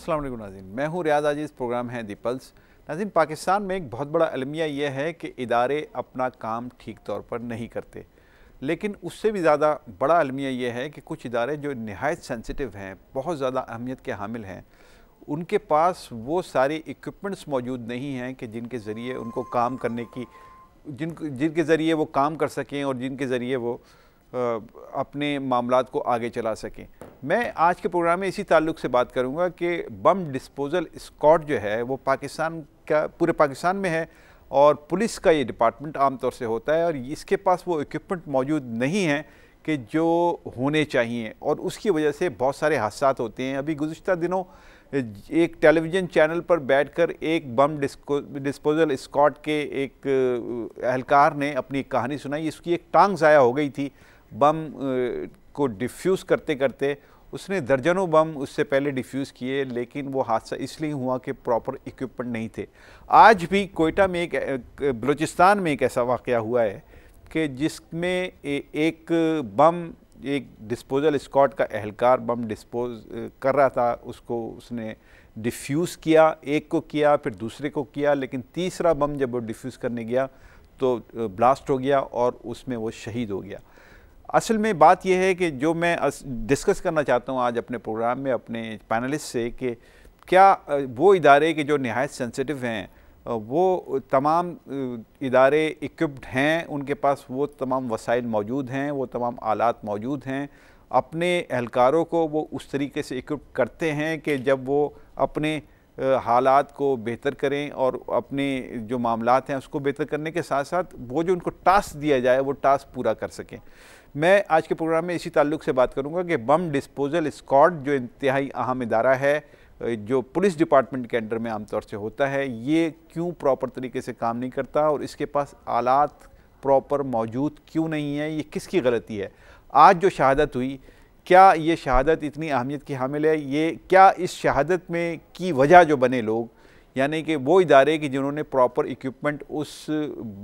अस्सलाम वालेकुम नाज़रीन, मैं हूँ रियाज आजीज़, प्रोग्राम है दी पल्स। नाज़रीन, पाकिस्तान में एक बहुत बड़ा अलमिया यह है कि इदारे अपना काम ठीक तौर पर नहीं करते, लेकिन उससे भी ज़्यादा बड़ा अलमिया यह है कि कुछ इदारे जो नहायत सेंसिटिव हैं, बहुत ज़्यादा अहमियत के हामिल हैं, उनके पास वो सारे इक्विपमेंट्स मौजूद नहीं हैं कि जिनके ज़रिए उनको काम करने की जिनके ज़रिए वो काम कर सकें और जिनके ज़रिए वो अपने मामलात को आगे चला सकें। मैं आज के प्रोग्राम में इसी ताल्लुक़ से बात करूंगा कि बम डिस्पोजल स्क्वाड जो है वो पाकिस्तान का पूरे पाकिस्तान में है और पुलिस का ये डिपार्टमेंट आमतौर से होता है और इसके पास वो इक्विपमेंट मौजूद नहीं है कि जो होने चाहिए और उसकी वजह से बहुत सारे हादसा होते हैं। अभी गुज़िश्ता दिनों एक टेलीविज़न चैनल पर बैठकर एक बम डिस्पोजल स्क्वाड के एक एहलकार ने अपनी कहानी सुनाई। इसकी एक टांग ज़ाया हो गई थी बम को डिफ्यूज़ करते करते। उसने दर्जनों बम उससे पहले डिफ्यूज़ किए, लेकिन वो हादसा इसलिए हुआ कि प्रॉपर इक्विपमेंट नहीं थे। आज भी कोयटा में बलूचिस्तान में एक ऐसा वाक़या हुआ है कि जिसमें एक डिस्पोजल स्क्वाड का एहलकार बम डिस्पोज कर रहा था, उसने डिफ्यूज़ किया, एक को किया फिर दूसरे को किया, लेकिन तीसरा बम जब वो डिफ्यूज़ करने गया तो ब्लास्ट हो गया और उसमें वो शहीद हो गया। असल में बात यह है कि जो मैं डिस्कस करना चाहता हूँ आज अपने प्रोग्राम में अपने पैनलिस्ट से कि क्या वो इदारे के जो नहायत सेंसिटिव हैं वो तमाम इदारे इक्विप्ड हैं, उनके पास वो तमाम वसाइल मौजूद हैं, वो तमाम आलात मौजूद हैं, अपने एहलकारों को वो उस तरीके से इक्विप करते हैं कि जब वो अपने हालात को बेहतर करें और अपने जो मामलात हैं उसको बेहतर करने के साथ साथ वो जो उनको टास्क दिया जाए वो टास्क पूरा कर सकें। मैं आज के प्रोग्राम में इसी ताल्लुक़ से बात करूंगा कि बम डिस्पोजल स्क्वाड जो इंतहाई अहम इदारा है, जो पुलिस डिपार्टमेंट के अंडर में आमतौर से होता है, ये क्यों प्रॉपर तरीके से काम नहीं करता और इसके पास आलात प्रॉपर मौजूद क्यों नहीं है, ये किसकी गलती है। आज जो शहादत हुई, क्या ये शहादत इतनी अहमियत की हामिल है? ये क्या इस शहादत में की वजह जो बने लोग, यानी कि वो इदारे कि जिन्होंने प्रॉपर इक्विपमेंट उस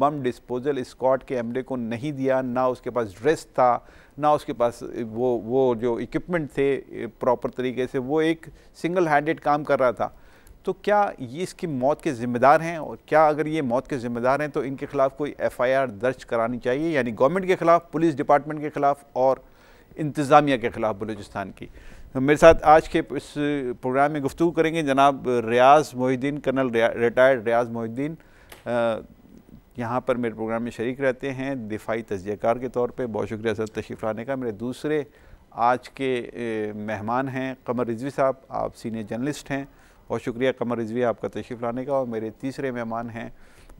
बम डिस्पोजल स्क्वाड के अमले को नहीं दिया, ना उसके पास ड्रेस था, ना उसके पास वो जो इक्विपमेंट थे प्रॉपर तरीके से, वो एक सिंगल हैंडेड काम कर रहा था, तो क्या ये इसकी मौत के ज़िम्मेदार हैं? और क्या अगर ये मौत के ज़िम्मेदार हैं तो इनके ख़िलाफ़ कोई FIR दर्ज करानी चाहिए, यानी गवर्नमेंट के ख़िलाफ़, पुलिस डिपार्टमेंट के ख़िलाफ़ और इंतज़ामिया के ख़िलाफ़ बलूचिस्तान की। मेरे साथ आज के इस प्रोग्राम में गुफ्तगू करेंगे जनाब रियाज मोहिद्दीन, कर्नल रिटायर्ड रियाज मोहिद्दीन, यहाँ पर मेरे प्रोग्राम में शरीक रहते हैं दिफाई तजज़ियाकार के तौर पे। बहुत शुक्रिया सर तशरीफ़ लाने का। मेरे दूसरे आज के मेहमान हैं कमर रिजवी साहब, आप सीनियर जर्नलिस्ट हैं, बहुत शुक्रिया कमर रिजवी आपका तशरीफ़ लाने का। और मेरे तीसरे मेहमान हैं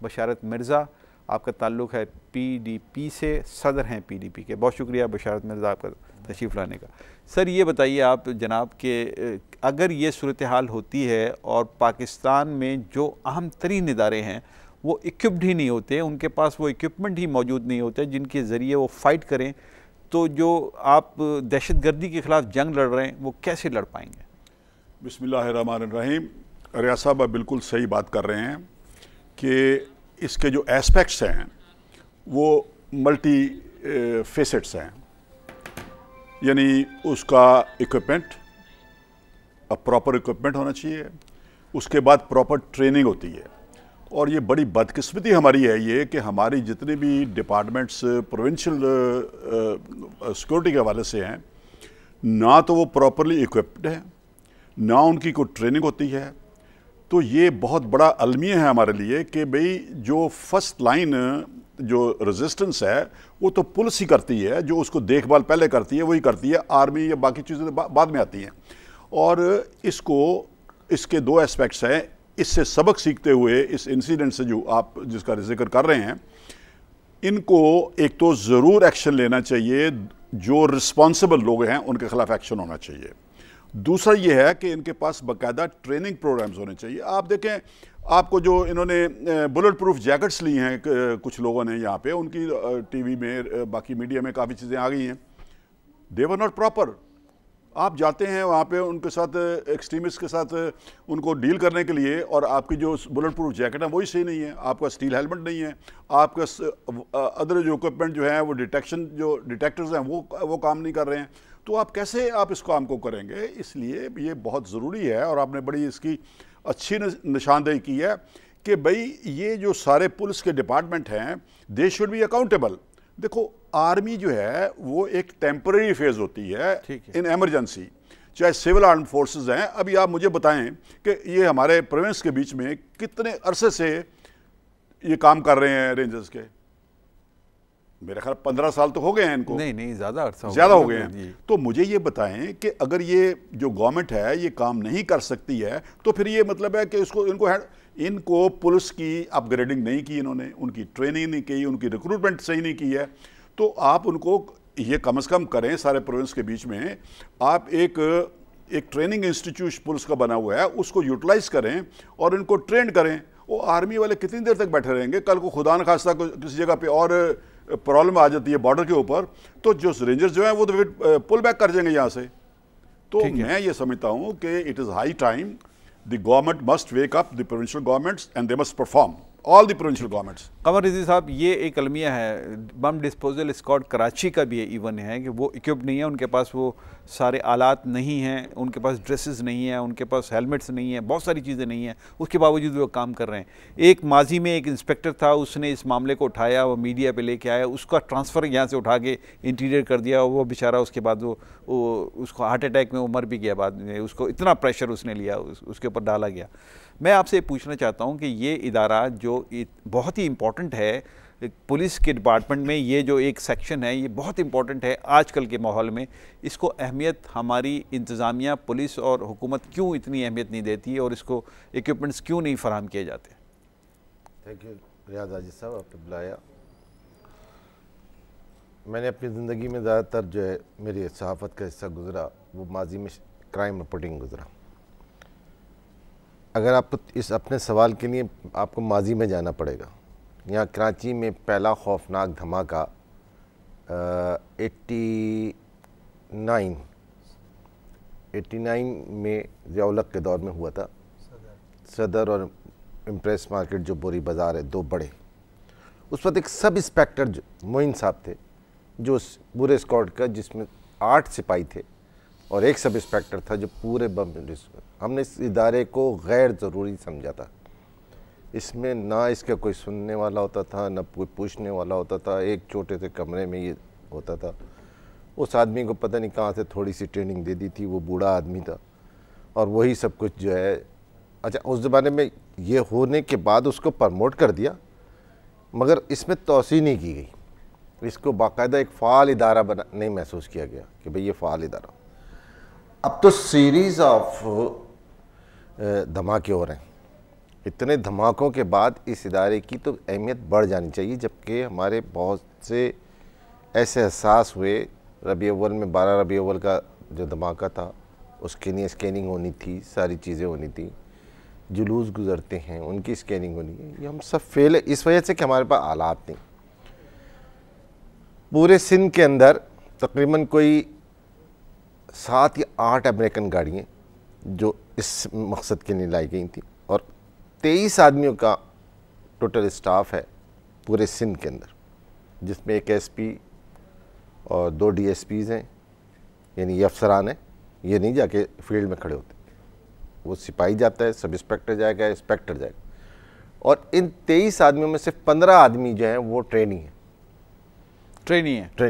बशारत मिर्ज़ा, आपका ताल्लुक़ है PDP से, सदर हैं PDP के। बहुत शुक्रिया बशारत मिर्ज़ा आपका तशरीफ़ लाने का। सर ये बताइए आप जनाब के अगर ये सूरत हाल होती है और पाकिस्तान में जो अहम तरीन इदारे हैं वो इक्विप्ड ही नहीं होते, उनके पास वो इक्विपमेंट ही मौजूद नहीं होते जिनके ज़रिए वो फ़ाइट करें, तो जो आप दहशत गर्दी के ख़िलाफ़ जंग लड़ रहे हैं वो कैसे लड़ पाएंगे? बिस्मिल्लाहिर्रहमानिर्रहीम। रियाज साहब आप बिल्कुल सही बात कर रहे हैं कि इसके जो एस्पेक्ट्स हैं वो मल्टी फेसेट्स हैं, यानी उसका इक्विपमेंट, प्रॉपर इक्विपमेंट होना चाहिए, उसके बाद प्रॉपर ट्रेनिंग होती है। और ये बड़ी बदकिस्मती हमारी है ये कि हमारी जितने भी डिपार्टमेंट्स प्रोविंशियल सिक्योरिटी के हवाले से हैं, ना तो वो प्रॉपरली इक्विप्ड हैं, ना उनकी कोई ट्रेनिंग होती है। तो ये बहुत बड़ा अलमिया है हमारे लिए कि भाई जो फर्स्ट लाइन जो रेजिस्टेंस है वो तो पुलिस ही करती है, जो उसको देखभाल पहले करती है वही करती है, आर्मी या बाकी चीज़ें बाद में आती हैं। और इसके दो एस्पेक्ट्स हैं। इससे सबक सीखते हुए इस इंसिडेंट से जो आप जिसका जिक्र कर रहे हैं, इनको एक तो ज़रूर एक्शन लेना चाहिए, जो रिस्पॉन्सिबल लोग हैं उनके खिलाफ एक्शन होना चाहिए। दूसरा ये है कि इनके पास बाकायदा ट्रेनिंग प्रोग्राम्स होने चाहिए। आप देखें, आपको जो इन्होंने बुलेट प्रूफ जैकेट्स ली हैं कुछ लोगों ने यहाँ पे, उनकी टीवी में बाकी मीडिया में काफ़ी चीज़ें आ गई हैं, दे वर नॉट प्रॉपर। आप जाते हैं वहाँ पे उनके साथ एक्सट्रीमिस्ट के साथ उनको डील करने के लिए, और आपकी जो बुलेट प्रूफ जैकेट है वही सही नहीं है, आपका स्टील हेलमेट नहीं है, आपका अदर जो इक्विपमेंट जो है वो डिटेक्शन जो डिटेक्टर्स हैं वो काम नहीं कर रहे हैं। तो आप कैसे आप इस काम को करेंगे? इसलिए ये बहुत ज़रूरी है और आपने बड़ी इसकी अच्छी निशानदेही की है कि भाई ये जो सारे पुलिस के डिपार्टमेंट हैं दे शुड बी अकाउंटेबल। देखो आर्मी जो है वो एक टेम्पररी फेज होती है इन एमरजेंसी, चाहे सिविल आर्म फोर्सेस हैं। अभी आप मुझे बताएं कि ये हमारे प्रोविंस के बीच में कितने अरसे से ये काम कर रहे हैं रेंजर्स के? मेरे ख्याल 15 साल तो हो गए हैं इनको। नहीं ज़्यादा हो गए हैं। तो मुझे ये बताएं कि अगर ये जो गवर्नमेंट है ये काम नहीं कर सकती है तो फिर ये मतलब है कि इनको पुलिस की अपग्रेडिंग नहीं की इन्होंने, उनकी ट्रेनिंग नहीं की, उनकी रिक्रूटमेंट सही नहीं की है। तो आप उनको ये कम से कम करें, सारे प्रोविंस के बीच में आप एक ट्रेनिंग इंस्टीट्यूट पुलिस का बना हुआ है उसको यूटिलाइज करें और इनको ट्रेन करें। वो आर्मी वाले कितनी देर तक बैठे रहेंगे? कल को खुदा न खास्ता किसी जगह पे और प्रॉब्लम आ जाती है बॉर्डर के ऊपर, तो जो रेंजर्स जो हैं वो तो फिर पुल बैक कर जाएंगे यहाँ से। तो मैं ये समझता हूँ कि it is high time the government must wake up, the provincial governments and they must perform, all the provincial governments. Qamar Rizvi साहब, ये एक अलमिया है, बम डिस्पोजल स्क्वाड कराची का भी इवन है कि वो इक्विप्ड नहीं है, उनके पास वो सारे आलात नहीं हैं, उनके पास ड्रेसेस नहीं हैं, उनके पास हेलमेट्स नहीं हैं, बहुत सारी चीज़ें नहीं हैं, उसके बावजूद वो काम कर रहे हैं। एक माजी में एक इंस्पेक्टर था, उसने इस मामले को उठाया, वो मीडिया पे लेके आया, उसका ट्रांसफ़र यहाँ से उठा के इंटीरियर कर दिया, वो बेचारा उसके बाद वो उसको हार्ट अटैक में वो मर भी गया बाद में, उसको इतना प्रेशर उसने लिया, उसके ऊपर डाला गया। मैं आपसे पूछना चाहता हूं कि ये इदारा जो बहुत ही इम्पॉर्टेंट है पुलिस के डिपार्टमेंट में, ये जो एक सेक्शन है ये बहुत इम्पॉर्टेंट है आजकल के माहौल में, इसको अहमियत हमारी इंतज़ामिया, पुलिस और हुकूमत क्यों इतनी अहमियत नहीं देती है और इसको इक्विपमेंट्स क्यों नहीं फराहम किए जाते? थैंक यू रियाज आजिज साहब, आपने बुलाया। मैंने अपनी ज़िंदगी में ज़्यादातर जो है मेरी सहाफ़त का हिस्सा गुज़रा वो माजी में क्राइम रिपोर्टिंग गुज़रा। अगर आपको इस अपने सवाल के लिए आपको माजी में जाना पड़ेगा। यहाँ कराची में पहला खौफनाक धमाका 89 में ज़ियाउल-हक़ के दौर में हुआ था। सदर और इम्प्रेस मार्केट जो बोरी बाज़ार है, दो बड़े, उस वक्त एक सब इंस्पेक्टर मोइन साहब थे जो पूरे स्क्वाड का, जिसमें 8 सिपाही थे और एक सब इंस्पेक्टर था जो पूरे बम। हमने इस इदारे को गैर ज़रूरी समझा था। इसमें ना इसका कोई सुनने वाला होता था, ना कोई पूछने वाला होता था। एक छोटे से कमरे में ये होता था। उस आदमी को पता नहीं कहाँ से थोड़ी सी ट्रेनिंग दे दी थी, वो बूढ़ा आदमी था और वही सब कुछ जो है। अच्छा, उस ज़माने में ये होने के बाद उसको प्रमोट कर दिया, मगर इसमें तोसी नहीं की गई। इसको बाकायदा एक फ़ाल इदारा बना नहीं महसूस किया गया कि भाई ये फ़ाल इदारा। अब तो सीरीज़ ऑफ धमाके हो रहे हैं। इतने धमाकों के बाद इस इदारे की तो अहमियत बढ़ जानी चाहिए, जबकि हमारे बहुत से ऐसे एहसास हुए। रबी अव्वल में 12 रबी अव्वल का जो धमाका था उसके लिए स्कैनिंग होनी थी, सारी चीज़ें होनी थी। जुलूस गुज़रते हैं, उनकी स्कैनिंग होनी है। ये हम सब फेल है इस वजह से कि हमारे पास आलात नहीं। पूरे सिंध के अंदर तकरीबन कोई 7 या 8 अमेरिकन गाड़ियाँ जो इस मकसद के लिए लाई गई थी और 23 आदमियों का टोटल स्टाफ है पूरे सिंध के अंदर, जिसमें एक एसपी और 2 डीएसपीज़ हैं, यानी ये अफसरान हैं। ये नहीं जाके फील्ड में खड़े होते, वो सिपाही जाता है, सब इंस्पेक्टर जाएगा, इंस्पेक्टर जाएगा। और इन 23 आदमियों में से 15 आदमी जो हैं वो ट्रेनी है। अच्छा।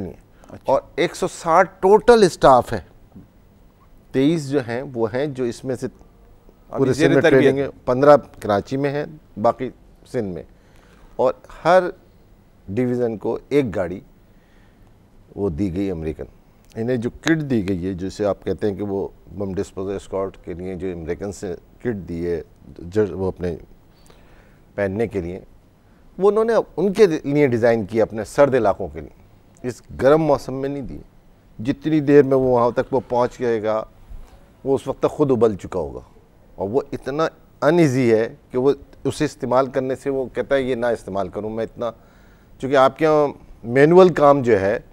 और 160 टोटल स्टाफ है। 23 जो हैं वो हैं जो इसमें से पूरे सिंध में ट्रेनिंग है। 15 कराची में है, बाकी सिंध में। और हर डिवीज़न को एक गाड़ी वो दी गई अमेरिकन। इन्हें जो किट दी गई है, जिसे आप कहते हैं कि वो बम डिस्पोजल स्क्वाड के लिए जो अमेरिकन से किट दी है वो अपने पहनने के लिए, वो उन्होंने उनके लिए डिज़ाइन किया, अपने सर्द इलाकों के लिए। इस गर्म मौसम में नहीं दी। जितनी देर में वो वहाँ तक वो पहुँच जाएगा वो उस वक्त तक खुद उबल चुका होगा। और वो इतना अनईज़ी है कि वो उसे इस्तेमाल करने से वो कहता है ये ना इस्तेमाल करूँ मैं इतना, चूँकि आपके यहाँ मैनुअल काम जो है,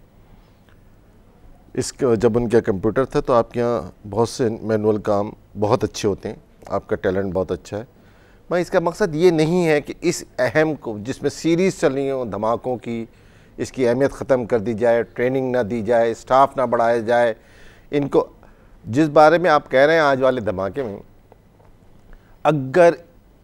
इसका जब उनका कंप्यूटर था तो आपके यहाँ बहुत से मैनुअल काम बहुत अच्छे होते हैं, आपका टैलेंट बहुत अच्छा है। मैं इसका मकसद ये नहीं है कि इस अहम को, जिसमें सीरीज़ चल रही हो धमाकों की, इसकी अहमियत ख़त्म कर दी जाए, ट्रेनिंग ना दी जाए, स्टाफ ना बढ़ाया जाए, इनको जिस बारे में आप कह रहे हैं आज वाले धमाके में, अगर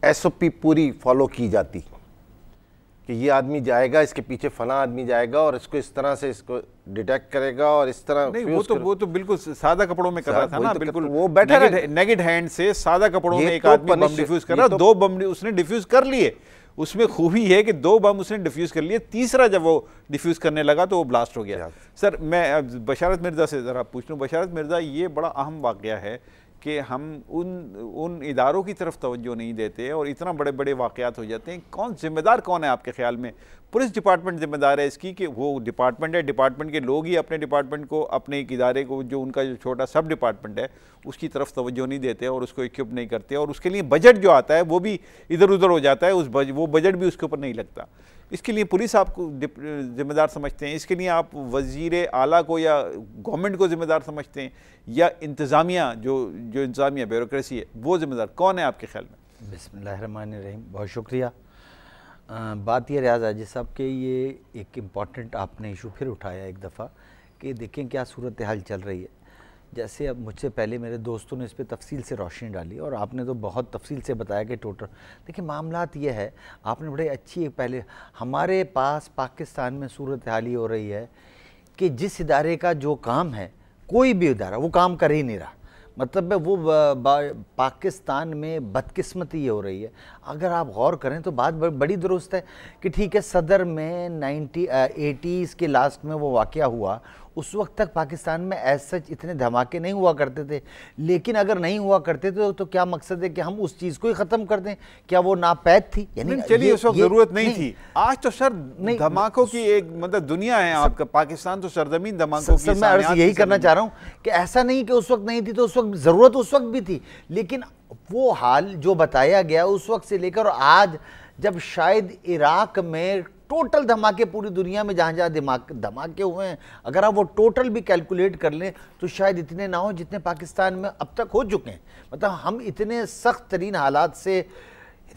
SOP पूरी फॉलो की जाती कि ये आदमी जाएगा, इसके पीछे फला आदमी जाएगा और इसको इस तरह से इसको डिटेक्ट करेगा और इस तरह नहीं, वो तो बिल्कुल सादा कपड़ों में कर रहा था ना, तो बिल्कुल वो बैठा नेगेड हैंड से सादा कपड़ों में एक तो आदमी बम डिफ्यूज कर रहा, 2 बम उसने डिफ्यूज कर लिए। उसमें खूबी है कि 2 बम उसने डिफ्यूज कर लिए, तीसरा जब वो डिफ्यूज करने लगा तो वो ब्लास्ट हो गया। सर मैं बशारत मिर्ज़ा से ज़रा पूछ लूँ। बशारत मिर्ज़ा, ये बड़ा अहम वाक़या है कि हम उन इदारों की तरफ तवज्जो नहीं देते और इतना बड़े बड़े वाक़यात हो जाते हैं। कौन ज़िम्मेदार कौन है आपके ख्याल में? पुलिस डिपार्टमेंट ज़िम्मेदार है इसकी कि वो डिपार्टमेंट है, डिपार्टमेंट के लोग ही अपने डिपार्टमेंट को, अपने एक इदारे को, जो उनका जो छोटा सब डिपार्टमेंट है उसकी तरफ तवज्जो नहीं देते और उसको इक्विप नहीं करते और उसके लिए बजट जो आता है वो भी इधर उधर हो जाता है, वो बजट भी उसके ऊपर नहीं लगता। इसके लिए पुलिस आपको जिम्मेदार समझते हैं? इसके लिए आप वज़ीर आला को या गवर्नमेंट को ज़िम्मेदार समझते हैं या इंतज़ामिया जो इंतज़ामिया ब्यूरोक्रेसी है वो ज़िम्मेदार? कौन है आपके ख्याल में? बिस्मिल्लाहिर्रहमानिर्रहीम। बहुत शुक्रिया। बात ये रियाज आजिज़ साहब के ये एक इम्पॉर्टेंट आपने इशू फिर उठाया एक दफ़ा कि देखें क्या सूरत हाल चल रही है। जैसे अब मुझसे पहले मेरे दोस्तों ने इस पर तफसील से रोशनी डाली और आपने तो बहुत तफसील से बताया कि टोटल देखिए मामलात ये है, आपने बड़े अच्छी पहले हमारे पास पाकिस्तान में सूरत हाल ये हो रही है कि जिस इदारे का जो काम है, कोई भी इदारा वो काम कर ही नहीं रहा। मतलब वो पाकिस्तान में बदकिस्मती ये हो रही है। अगर आप गौर करें तो बात बड़ी दुरुस्त है कि ठीक है, सदर में 80s के लास्ट में वो वाक़या हुआ, उस वक्त तक पाकिस्तान में ऐसे सच इतने धमाके नहीं हुआ करते थे। लेकिन अगर नहीं हुआ करते थे तो क्या मकसद है कि हम उस चीज़ को ही ख़त्म कर दें? क्या वो नापैद थी? यानी चलिए उस वक्त ज़रूरत नहीं थी। आज तो सर धमाकों की एक मतलब दुनिया है आपका। पाकिस्तान तो सरजमीन धमाकों की। मैं अर्ज़ यही करना चाह रहा हूँ कि ऐसा नहीं कि उस वक्त नहीं थी, तो उस वक्त ज़रूरत उस वक्त भी थी। लेकिन वो हाल जो बताया गया उस वक्त से लेकर आज, जब शायद इराक में टोटल धमाके पूरी दुनिया में जहाँ जहाँ धमाके हुए हैं, अगर आप वो टोटल भी कैलकुलेट कर लें तो शायद इतने ना हो जितने पाकिस्तान में अब तक हो चुके हैं। मतलब हम इतने सख्त तरीन हालात से,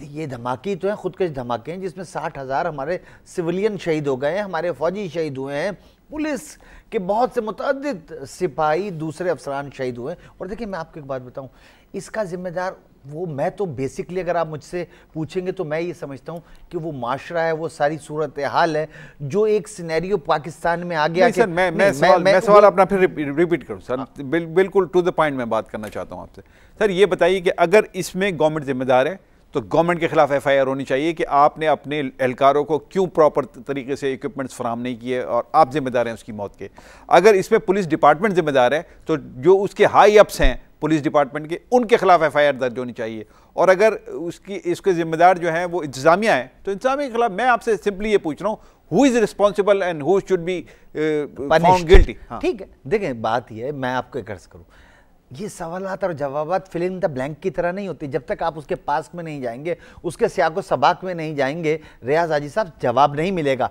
ये धमाके तो हैं, खुदकश धमाके हैं जिसमें 60,000 हमारे सिविलियन शहीद हो गए हैं, हमारे फौजी शहीद हुए हैं, पुलिस के बहुत से मुतअद्दिद सिपाही दूसरे अफसरान शहीद हुए। और देखिए मैं आपको एक बात बताऊँ, इसका जिम्मेदार वो, मैं तो बेसिकली अगर आप मुझसे पूछेंगे तो मैं ये समझता हूँ कि वो माशरा है, वो सारी सूरत हाल है जो एक सिनेरियो पाकिस्तान में आ गया। सर मैं सवाल अपना फिर रिपीट करूँ सर, बिल्कुल टू द पॉइंट में बात करना चाहता हूँ आपसे। सर ये बताइए कि अगर इसमें गवर्नमेंट जिम्मेदार है तो गवर्नमेंट के खिलाफ FIR होनी चाहिए कि आपने अपने एहलकारों को क्यों प्रॉपर तरीके से इक्विपमेंट्स फराहम नहीं किए और आप जिम्मेदार हैं उसकी मौत के। अगर इसमें पुलिस डिपार्टमेंट जिम्मेदार है तो जो उसके हाई अप्स हैं पुलिस डिपार्टमेंट के, उनके खिलाफ FIR दर्ज होनी चाहिए। और अगर इसके जिम्मेदार जो हैं वो इंतजामिया है तो इंतजामिया के खिलाफ मैं आपसे सिंपली ये पूछ रहा हूँ, who is responsible and who should be found guilty? ठीक है, देखें बात ये है, मैं आपको एक अर्ज करूँ, ये सवालात और जवाबात फिल इन द ब्लैंक की तरह नहीं होती। जब तक आप उसके पास में नहीं जाएंगे, उसके सियाको सबाक में नहीं जाएंगे, रियाज आजिज़ साहब, जवाब नहीं मिलेगा।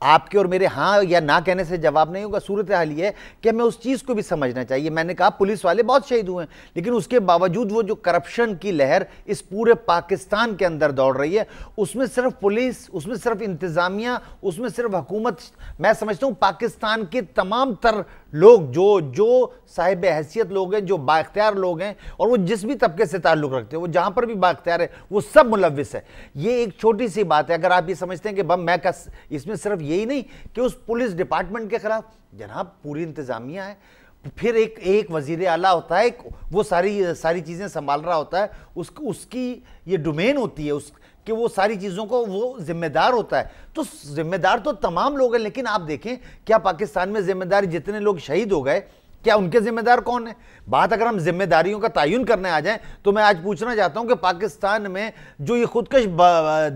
आपके और मेरे हाँ या ना कहने से जवाब नहीं होगा। सूरत हाल ये है कि हमें उस चीज़ को भी समझना चाहिए। मैंने कहा पुलिस वाले बहुत शहीद हुए हैं, लेकिन उसके बावजूद वो जो करप्शन की लहर इस पूरे पाकिस्तान के अंदर दौड़ रही है, उसमें सिर्फ पुलिस, उसमें सिर्फ इंतज़ामिया, उसमें सिर्फ हुकूमत, मैं समझता हूँ पाकिस्तान के तमाम तर लोग जो साहिब हैसियत लोग हैं, जो बाख्तियार लोग हैं, और वो जिस भी तबके से ताल्लुक़ रखते हैं, वो जहाँ पर भी बाख्तियार है, वो सब मुलव्विस है। ये एक छोटी सी बात है। अगर आप ये समझते हैं कि बम मैं इसमें सिर्फ यही नहीं कि उस पुलिस डिपार्टमेंट के खिलाफ, जनाब पूरी इंतज़ामिया है, फिर एक वज़ीर आला होता है, वो सारी चीज़ें संभाल रहा होता है, उसकी ये डोमेन होती है कि वो सारी चीज़ों को वो जिम्मेदार होता है। तो जिम्मेदार तो तमाम लोग हैं, लेकिन आप देखें क्या पाकिस्तान में जिम्मेदार जितने लोग शहीद हो गए, क्या उनके जिम्मेदार कौन है? बात अगर हम जिम्मेदारियों का तयन करने आ जाएं तो मैं आज पूछना चाहता हूं कि पाकिस्तान में जो ये खुदकश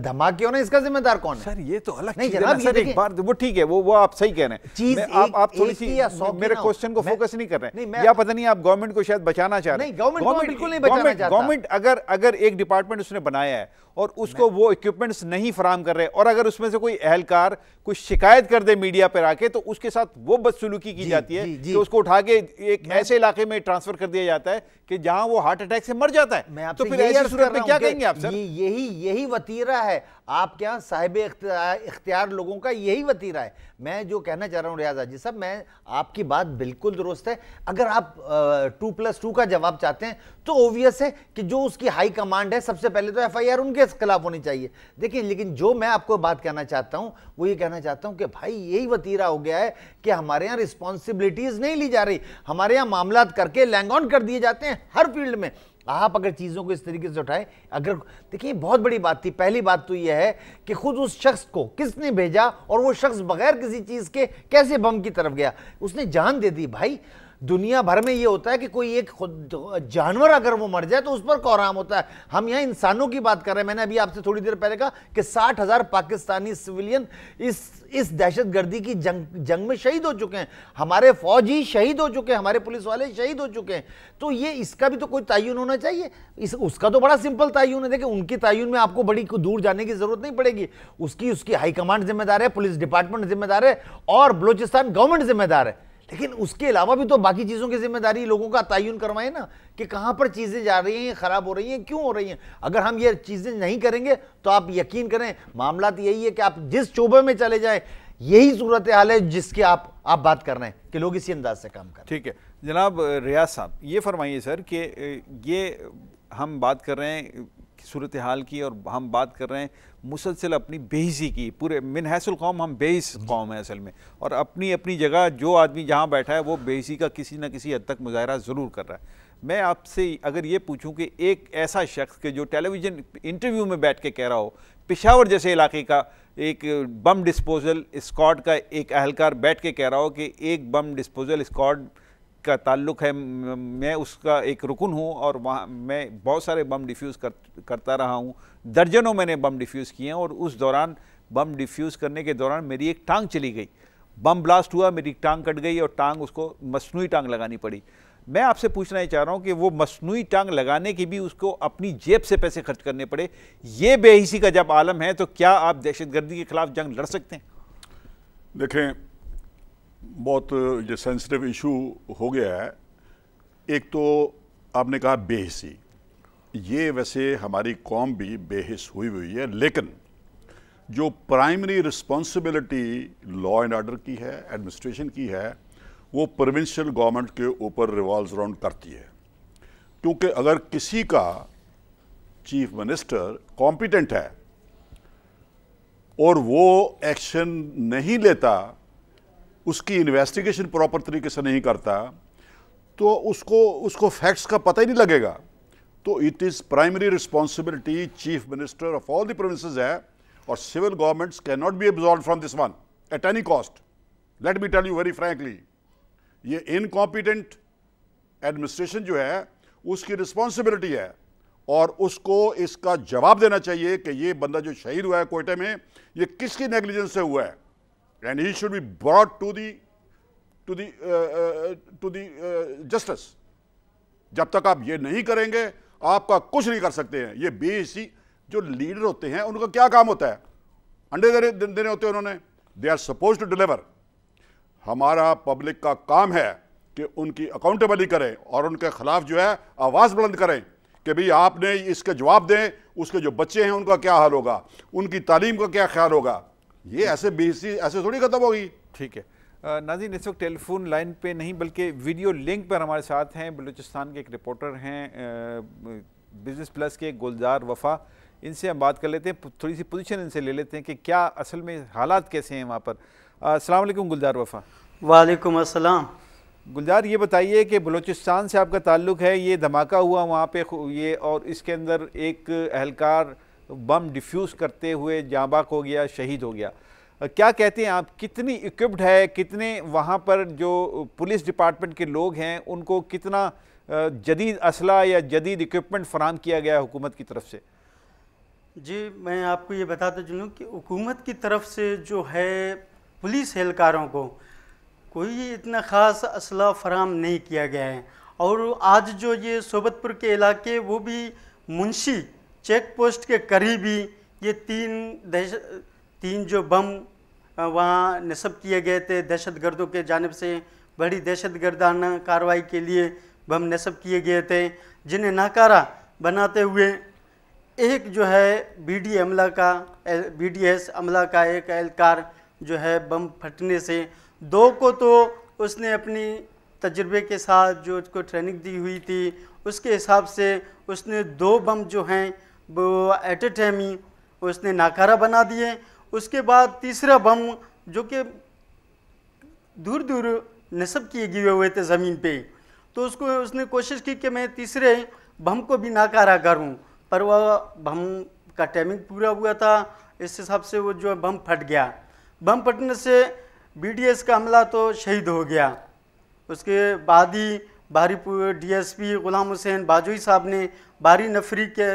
धमाके हो ना, इसका जिम्मेदार कौन है? सर ये तो अलग नहीं चीज़ है ना सर, एक बार वो ठीक है, वो आप सही कह रहे हैं। चीज आप थोड़ी सी मेरे क्वेश्चन को फोकस नहीं कर रहे हैं, या पता नहीं आप गवर्नमेंट को शायद बचाना चाह रहे हैं। गवर्नमेंट बिल्कुल नहीं बचाना चाहता। गवर्नमेंट अगर एक डिपार्टमेंट उसने बनाया है और उसको वो इक्विपमेंट्स नहीं फराहम कर रहे, और अगर उसमें से कोई अहलकार कुछ शिकायत कर दे मीडिया पर आके, तो उसके साथ वो बदसलूकी की जाती है कि उसको उठा के एक ऐसे इलाके में ट्रांसफर कर दिया जाता है कि जहां वो हार्ट अटैक से मर जाता है। तो फिर ऐसी सूरत में क्या कहेंगे आप सर? यही वतीरा है आपके यहाँ साहिब इख्तियार लोगों का, यही वतीरा है। मैं जो कहना चाह रहा हूं रियाज हाजी साहब, मैं आपकी बात बिल्कुल दुरुस्त है। अगर आप 2+2 का जवाब चाहते हैं तो ओवियस है कि जो उसकी हाई कमांड है, सबसे पहले तो FIR उनके खिलाफ होनी चाहिए। देखिए, लेकिन जो मैं आपको बात कहना चाहता हूं वो ये कहना चाहता हूं कि भाई यही वतीरा हो गया है कि हमारे यहां रिस्पॉन्सिबिलिटीज नहीं ली जा रही, हमारे यहां मामला करके लैंग ऑन कर दिए जाते हैं हर फील्ड में। आप अगर चीजों को इस तरीके से उठाएं, अगर देखिए बहुत बड़ी बात थी, पहली बात तो यह है कि खुद उस शख्स को किसने भेजा और वो शख्स बगैर किसी चीज के कैसे बम की तरफ गया, उसने जान दे दी। भाई दुनिया भर में ये होता है कि कोई एक जानवर अगर वो मर जाए तो उस पर कोराम होता है, हम यहाँ इंसानों की बात कर रहे हैं। मैंने अभी आपसे थोड़ी देर पहले कहा कि 60,000 पाकिस्तानी सिविलियन इस दहशतगर्दी की जंग में शहीद हो चुके हैं, हमारे फौजी शहीद हो चुके हैं, हमारे पुलिस वाले शहीद हो चुके हैं। तो ये इसका भी तो कोई तयन होना चाहिए, उसका तो बड़ा सिंपल तयन है। देखिए, उनकी तयन में आपको बड़ी दूर जाने की जरूरत नहीं पड़ेगी, उसकी हाईकमांड जिम्मेदार है, पुलिस डिपार्टमेंट जिम्मेदार है और बलूचिस्तान गवर्नमेंट जिम्मेदार है। लेकिन उसके अलावा भी तो बाकी चीजों की जिम्मेदारी लोगों का तयन करवाए ना, कि कहां पर चीजें जा रही हैं, खराब हो रही हैं, क्यों हो रही हैं। अगर हम ये चीजें नहीं करेंगे तो आप यकीन करें, मामला तो यही है कि आप जिस चोबे में चले जाएं, यही सूरत हाल है जिसकी आप बात कर रहे हैं कि लोग इसी अंदाज से काम करें। ठीक है जनाब रियाज साहब, ये फरमाइए सर कि ये हम बात कर रहे हैं सूरत हाल की और हम बात कर रहे हैं मुसलसल अपनी बेहिसी की, पूरे मिन हैसुल कौम हम बेहिस कौम है असल में, और अपनी अपनी जगह जो आदमी जहाँ बैठा है वो बेहिसी का किसी न किसी हद तक मुजाहरा ज़रूर कर रहा है। मैं आपसे अगर ये पूछूं कि एक ऐसा शख्स के जो टेलीविज़न इंटरव्यू में बैठ के कह रहा हो, पेशावर जैसे इलाके का एक बम डिस्पोजल स्क्वाड का एक अहलकार बैठ के कह रहा हो कि एक बम डिस्पोजल स्क्वाड का ताल्लुक़ है, मैं उसका एक रुकन हूँ और वहाँ मैं बहुत सारे बम डिफ्यूज़ करता रहा हूँ, दर्जनों मैंने बम डिफ्यूज़ किए हैं और उस दौरान बम डिफ्यूज़ करने के दौरान मेरी एक टांग चली गई, बम ब्लास्ट हुआ, मेरी टांग कट गई और टांग उसको मसनूई टांग लगानी पड़ी। मैं आपसे पूछना ही चाह रहा हूँ कि वो मसनूई टांग लगाने की भी उसको अपनी जेब से पैसे खर्च करने पड़े, ये बेहिसी का जब आलम है तो क्या आप दहशतगर्दी के खिलाफ जंग लड़ सकते हैं? देखें, बहुत ये सेंसिटिव इशू हो गया है। एक तो आपने कहा बेहिसी, ये वैसे हमारी कौम भी बेहिस हुई है, लेकिन जो primary responsibility law and order की है, एडमिनिस्ट्रेशन की है, वो प्रोविंशियल गवर्नमेंट के ऊपर रिवॉल्व अराउंड करती है। क्योंकि अगर किसी का चीफ मिनिस्टर कॉम्पिटेंट है और वो एक्शन नहीं लेता, उसकी इन्वेस्टिगेशन प्रॉपर तरीके से नहीं करता, तो उसको फैक्ट्स का पता ही नहीं लगेगा। तो it is primary responsibility chief minister of all the provinces है, और civil governments can not be absolved from this one at any cost. Let me tell you very frankly, ये इनकॉम्पिटेंट एडमिनिस्ट्रेशन जो है उसकी रिस्पॉन्सिबिलिटी है और उसको इसका जवाब देना चाहिए कि ये बंदा जो शहीद हुआ है कोयटे में, ये किसकी नेग्लिजेंस से हुआ है, and he should be brought to the justice. जब तक आप ये नहीं करेंगे आपका कुछ नहीं कर सकते हैं। ये बेसी जो लीडर होते हैं उनका क्या काम होता है? अंडे देने होते हैं उन्होंने, they are supposed to deliver. हमारा पब्लिक का काम है कि उनकी अकाउंटेबली करें और उनके खिलाफ जो है आवाज़ बुलंद करें कि भाई आपने इसके जवाब दें, उसके जो बच्चे हैं उनका क्या हाल होगा, उनकी तालीम का क्या ख्याल होगा। ये ऐसे बेसी ऐसे थोड़ी खत्म होगी। ठीक है नाज़रीन, इस वक्त टेलीफोन लाइन पे नहीं बल्कि वीडियो लिंक पर हमारे साथ हैं बलूचिस्तान के एक रिपोर्टर हैं बिजनेस प्लस के गुलजार वफ़ा। इनसे हम बात कर लेते हैं, थोड़ी सी पोजीशन इनसे ले लेते हैं कि क्या असल में हालात कैसे हैं वहाँ पर। अस्सलाम वालेकुम गुलजार वफ़ा। वालेकुम अस्सलाम। गुलजार, ये बताइए कि बलूचिस्तान से आपका ताल्लुक़ है, ये धमाका हुआ वहाँ पे ये, और इसके अंदर एक अहलकार बम डिफ्यूज़ करते हुए जाँबाक हो गया, शहीद हो गया। क्या कहते हैं आप, कितनी इक्विप्ड है, कितने वहाँ पर जो पुलिस डिपार्टमेंट के लोग हैं उनको कितना जदीद असला या जदीद इक्विपमेंट फराहम किया गया है हुकूमत की तरफ से? जी, मैं आपको ये बताता चलूँ कि हुकूमत की तरफ से जो है पुलिस एहलकारों को कोई इतना ख़ास असला फराहम नहीं किया गया है। और आज जो ये सोबतपुर के इलाके, वो भी मुंशी चेक पोस्ट के करीब ही ये तीन जो बम वहाँ नस्ब किए गए थे दहशतगर्दों के जानिब से, बड़ी दहशतगर्दाना कार्रवाई के लिए बम नस्ब किए गए थे, जिन्हें नाकारा बनाते हुए एक जो है BDS अमला का एक एहलकार जो है बम फटने से 2 को तो उसने अपनी तजुर्बे के साथ जो उसको ट्रेनिंग दी हुई थी उसके हिसाब से उसने 2 बम जो हैं वो एट ए टाइम ही उसने नाकारा बना दिए। उसके बाद तीसरा बम जो कि दूर दूर नस्ब किए गिरे हुए थे ज़मीन पे, तो उसको उसने कोशिश की कि मैं तीसरे बम को भी नाकारा करूं, पर वह बम का टाइमिंग पूरा हुआ था, इस हिसाब से वो जो बम फट गया। बम फटने से BDS का अमला तो शहीद हो गया। उसके बाद ही बारीपुर DSP गुलाम हुसैन बाजोई साहब ने बारी नफरी के